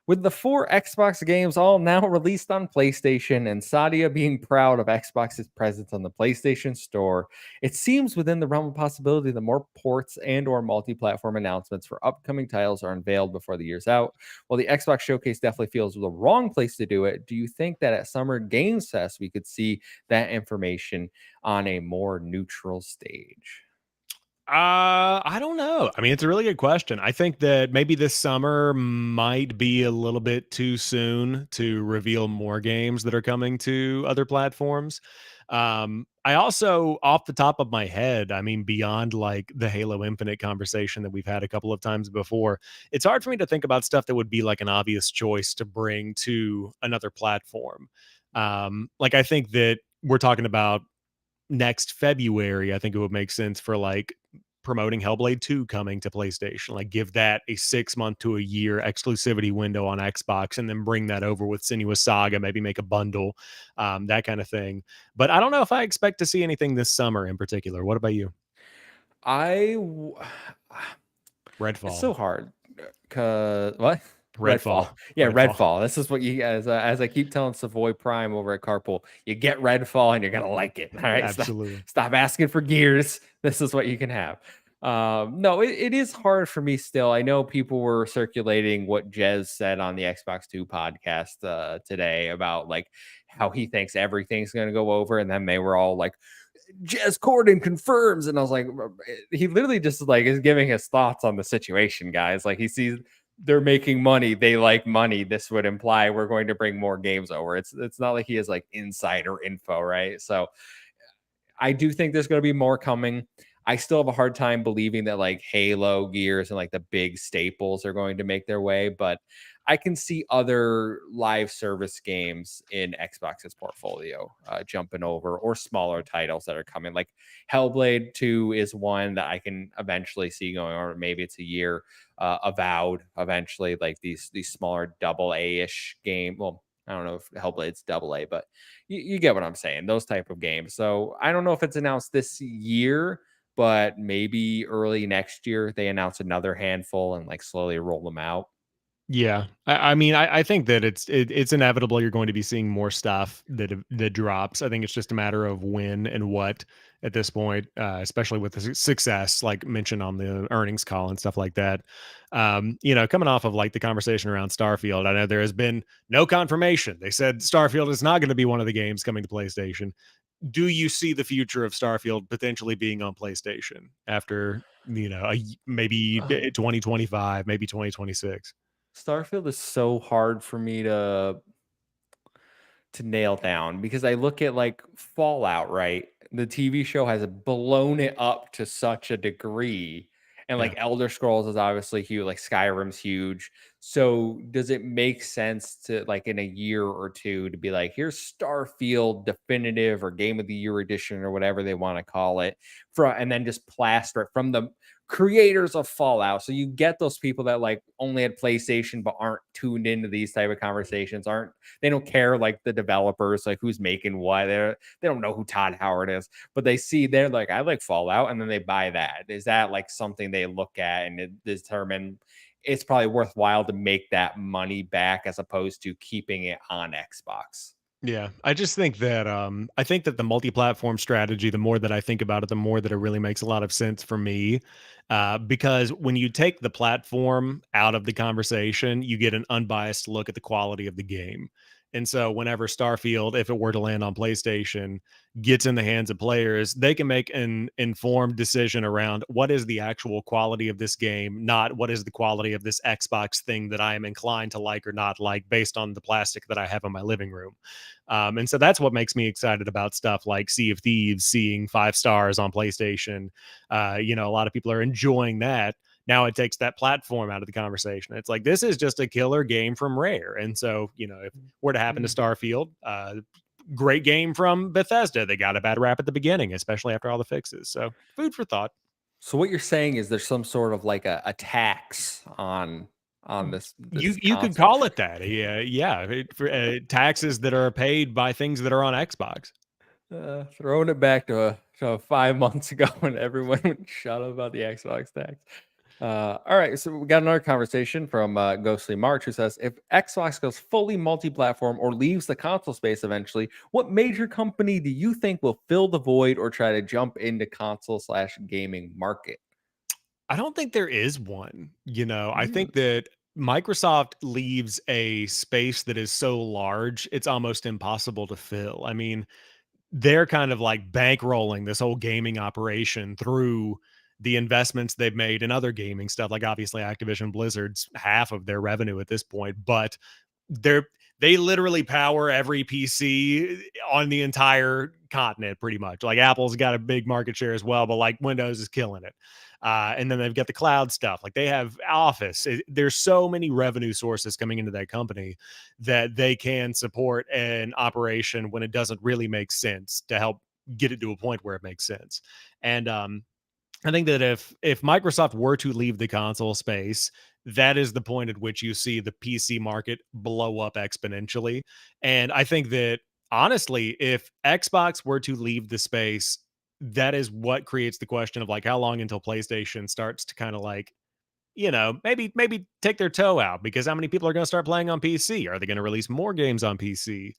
With the 4 Xbox games all now released on PlayStation and Sadia being proud of Xbox's presence on the PlayStation Store, it seems within the realm of possibility that more ports and or multi-platform announcements for upcoming titles are unveiled before the year's out. Well, the Xbox Showcase definitely feels the wrong place to do it. Do you think that at Summer Games Fest we could see that information on a more neutral stage? I don't know. I mean, it's a really good question. I think that maybe this summer might be a little bit too soon to reveal more games that are coming to other platforms. I also, off the top of my head, I mean, beyond like the Halo Infinite conversation that we've had a couple of times before, it's hard for me to think about stuff that would be like an obvious choice to bring to another platform. Like, I think that we're talking about next February. I think it would make sense for like promoting Hellblade 2 coming to PlayStation. Like give that a 6 month to a year exclusivity window on Xbox and then bring that over with Sinuous Saga, maybe make a bundle, that kind of thing. But I don't know if I expect to see anything this summer in particular. What about you? I w- it's Redfall. so hard because what? Redfall. Redfall. Yeah, Redfall. Redfall. This is what you as I keep telling Savoy Prime over at Carpool, you get Redfall and you're gonna like it. All right. Absolutely. Stop asking for gears. This is what you can have. No, it is hard for me still. I know people were circulating what Jez said on the Xbox 2 podcast today about like how he thinks everything's gonna go over, and then they were all like, Jez Corden confirms, and I was like, he literally just like is giving his thoughts on the situation, guys. Like he sees they're making money, they like money. This would imply we're going to bring more games over. It's not like he has like insider info, right? So I do think there's going to be more coming. I still have a hard time believing that like Halo, Gears, and like the big staples are going to make their way, but I can see other live service games in Xbox's portfolio jumping over, or smaller titles that are coming. Like Hellblade 2 is one that I can eventually see going, or maybe it's a year. Avowed eventually, like these smaller double A ish game. Well, I don't know if Hellblade's double A, but you get what I'm saying. Those type of games. So I don't know if it's announced this year, but maybe early next year they announce another handful and like slowly roll them out. Yeah, I mean, I think that it's inevitable. You're going to be seeing more stuff that drops. I think it's just a matter of when and what at this point, especially with the success, like mentioned on the earnings call and stuff like that. Coming off of like the conversation around Starfield, I know there has been no confirmation. They said Starfield is not going to be one of the games coming to PlayStation. Do you see the future of Starfield potentially being on PlayStation after maybe Uh, 2025, maybe 2026? Starfield is so hard for me to nail down because I look at like Fallout, right? The TV show has blown it up to such a degree. And Yeah. like Elder Scrolls is obviously huge, like Skyrim's huge. So does it make sense to like in a year or two to be like, here's Starfield definitive or Game of the Year edition or whatever they want to call it, and then just plaster it from the creators of Fallout. So you get those people that like only had PlayStation but aren't tuned into these type of conversations, aren't they don't care like the developers, like who's making what. They don't know who Todd Howard is, but they see they're like, I like Fallout, and then they buy that. Is that like something they look at and determine it's probably worthwhile to make that money back as opposed to keeping it on Xbox? Yeah, I think that the multi-platform strategy, the more that I think about it, the more that it really makes a lot of sense for me. Because when you take the platform out of the conversation, you get an unbiased look at the quality of the game. And so whenever Starfield, if it were to land on PlayStation, gets in the hands of players, they can make an informed decision around what is the actual quality of this game, not what is the quality of this Xbox thing that I am inclined to like or not like based on the plastic that I have in my living room. And so that's what makes me excited about stuff like Sea of Thieves seeing 5 stars on PlayStation. A lot of people are enjoying that. Now it takes that platform out of the conversation. It's like this is just a killer game from Rare, and so if were to happen to Mhm. Starfield, great game from Bethesda. They got a bad rap at the beginning, especially after all the fixes. So food for thought. So what you're saying is there's some sort of like a tax on this You could console. call it that. Yeah, yeah. For, taxes that are paid by things that are on Xbox. Throwing it back to 5 months ago when everyone would shut up about the Xbox tax. All right, so we got another conversation from Ghostly March who says, if Xbox goes fully multi-platform or leaves the console space eventually, what major company do you think will fill the void or try to jump into console/gaming market? I don't think there is one. I Hmm. think that Microsoft leaves a space that is so large, it's almost impossible to fill. I mean, they're kind of like bankrolling this whole gaming operation through the investments they've made in other gaming stuff. Like obviously Activision Blizzard's half of their revenue at this point, but they're they literally power every PC on the entire continent pretty much. Like Apple's got a big market share as well, but like Windows is killing it. And then they've got the cloud stuff. Like they have Office. There's so many revenue sources coming into that company that they can support an operation when it doesn't really make sense to help get it to a point where it makes sense. And I think that if Microsoft were to leave the console space, that is the point at which you see the PC market blow up exponentially. And I think that honestly, if Xbox were to leave the space, that is what creates the question of like how long until PlayStation starts to kind of like maybe take their toe out because how many people are going to start playing on PC? Are they going to release more games on PC?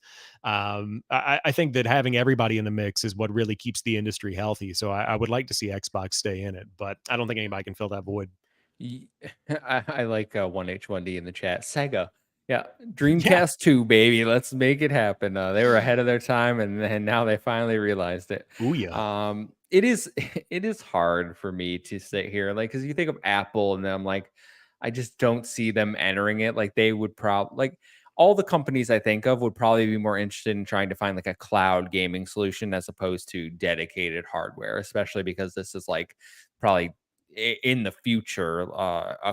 I think that having everybody in the mix is what really keeps the industry healthy. So I would like to see Xbox stay in it, but I don't think anybody can fill that void. Ye- I like 1H1D in the chat. Sega. Yeah, Yeah. Dreamcast 2, baby. Let's make it happen. They were ahead of their time and now they finally realized it. Oh yeah. It is it is hard for me to sit here like cuz you think of Apple and I'm like I just don't see them entering it like they would probably like all the companies I think of would probably be more interested in trying to find like a cloud gaming solution as opposed to dedicated hardware, especially because this is like probably in the future,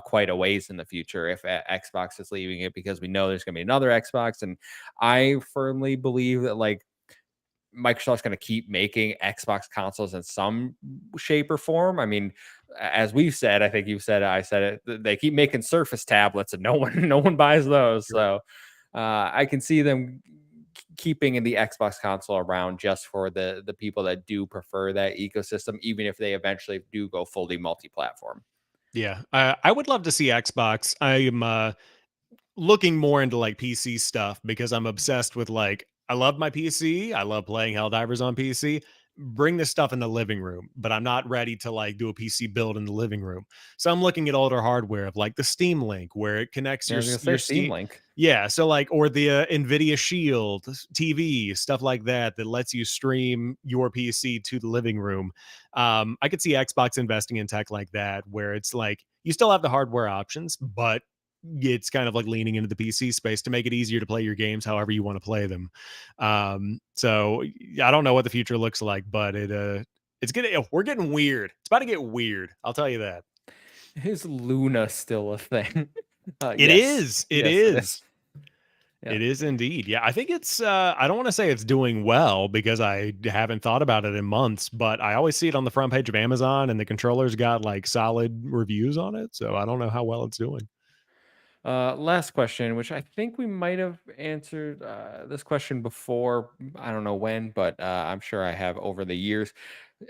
quite a ways in the future, if Xbox is leaving it, because we know there's going to be another Xbox, and I firmly believe that like Microsoft's going to keep making Xbox consoles in some shape or form. I mean, as we've said, I think you've said it, I said it. They keep making Surface tablets, and no one, no one buys those. You're right. So I can see them keeping in the Xbox console around just for the people that do prefer that ecosystem, even if they eventually do go fully multi-platform. Yeah. I would love to see Xbox. I am looking more into like PC stuff because I'm obsessed with like I love my PC. I love playing Helldivers on PC. Bring this stuff in the living room, but I'm not ready to like do a PC build in the living room. So I'm looking at older hardware of like the Steam Link where it connects Yeah, I was gonna say your Steam Steam. Link. Yeah, so like or the Nvidia Shield TV stuff like that that lets you stream your PC to the living room. I could see Xbox investing in tech like that where it's like you still have the hardware options, but it's kind of like leaning into the PC space to make it easier to play your games however you want to play them. So I don't know what the future looks like, but it's getting we're getting weird. It's about to get weird. I'll tell you that. Is Luna still a thing? It Yes. is. It Yes, it is. is. Yeah. It is indeed. Yeah, I think it's I don't want to say it's doing well because I haven't thought about it in months, but I always see it on the front page of Amazon and the controller's got like solid reviews on it, so I don't know how well it's doing. Last question, which I think we might have answered this question before. I don't know when, but I'm sure I have over the years.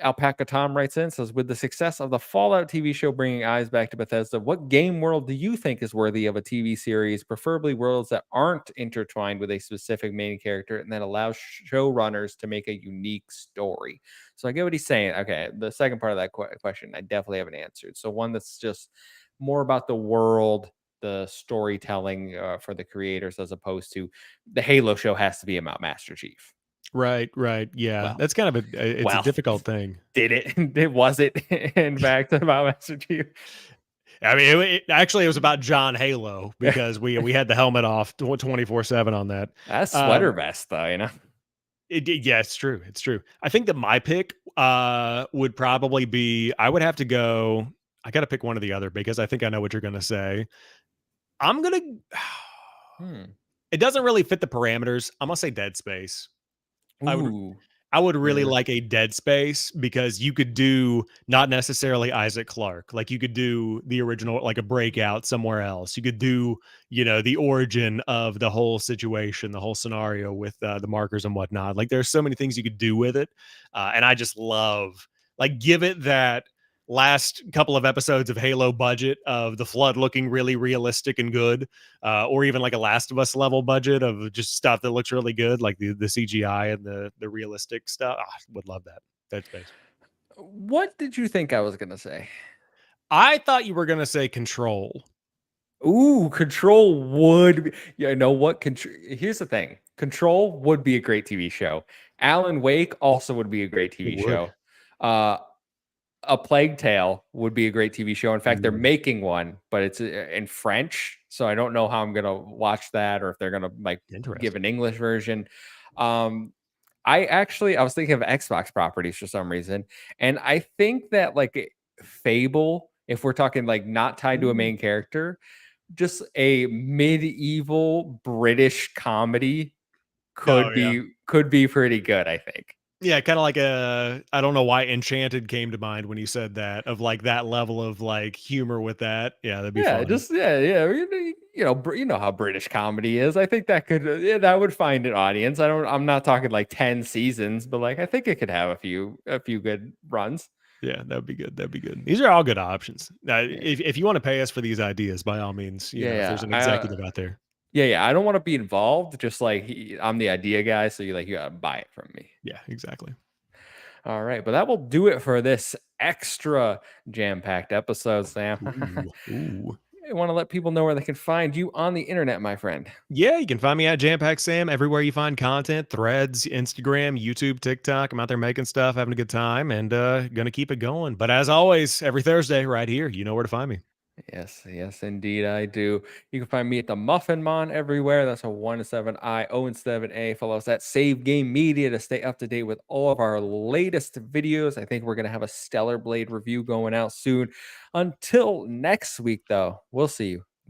Alpaca Tom writes in says, with the success of the Fallout TV show bringing eyes back to Bethesda, what game world do you think is worthy of a TV series, preferably worlds that aren't intertwined with a specific main character and that allows showrunners to make a unique story? So I get what he's saying. Okay, the second part of that question, I definitely haven't answered. So one that's just more about the world, the storytelling for the creators, as opposed to the Halo show has to be about Master Chief. Right, right. Yeah. Well, That's kind of it's a well, difficult thing. did it? It was it in fact about Master Chief? I mean, actually, it was about John Halo because we had the helmet off 24/7 on that. That's sweater Um, vest, though. You know. yeah, it's true. It's true. I think that my pick would probably be. I would have to go. I got to pick one or the other because I think I know what you're going to say. I'm gonna. Hmm. It doesn't really fit the parameters. I'm gonna say Dead Space. I would Ooh, I would really yeah. like a Dead Space because you could do not necessarily Isaac Clarke. Like you could do the original, like a breakout somewhere else. You could do, the origin of the whole situation, the whole scenario with the markers and whatnot. Like there's so many things you could do with it. And I just love, like, give it that last couple of episodes of Halo budget of the flood looking really realistic and good, or even like a Last of Us level budget of just stuff that looks really good, like the CGI and the realistic stuff. I would love that. Dead Space. What did you think I was gonna say? I thought you were gonna say Control. Ooh, Control would be, you know what? Here's the thing. Control would be a great TV show. Alan Wake also would be a great It TV would. show. Uh, A Plague Tale would be a great TV show. In fact, they're Ooh, making one, but it's in French, so I don't know how I'm gonna watch that or if they're gonna like give interesting. an English version. Um, I was thinking of Xbox properties for some reason, and I think that like Fable, if we're talking like not tied to a Ooh. main character, just a medieval British comedy Oh yeah. could be pretty good, I think. Yeah, kind of like a, I don't know why Enchanted came to mind when you said that, of like that level of like humor with that. Yeah, that'd be Yeah, fun. just yeah. You know how British comedy is. I think that could yeah, that would find an audience. I'm not talking like 10 seasons, but like I think it could have a few good runs. Yeah, that'd be good. That'd be good. These are all good options. Yeah. If you want to pay us for these ideas, by all means, Yeah, if yeah. there's an executive out there. Yeah. I don't want to be involved. Just like I'm the idea guy, so you gotta buy it from me. Yeah, exactly. All right, but that will do it for this extra jam-packed episode, Sam. Ooh, ooh. I want to let people know where they can find you on the internet, my friend. Yeah, you can find me at JamPackSam everywhere you find content, threads, Instagram, YouTube, TikTok. I'm out there making stuff, having a good time, and gonna keep it going. But as always, every Thursday, right here, you know where to find me. Yes, indeed, I do. You can find me at the Muffin Mon everywhere. That's a 1-7 I, O-7A. Follow us at Save Game Media to stay up to date with all of our latest videos. I think we're going to have a Stellar Blade review going out soon. Until next week, though, we'll see you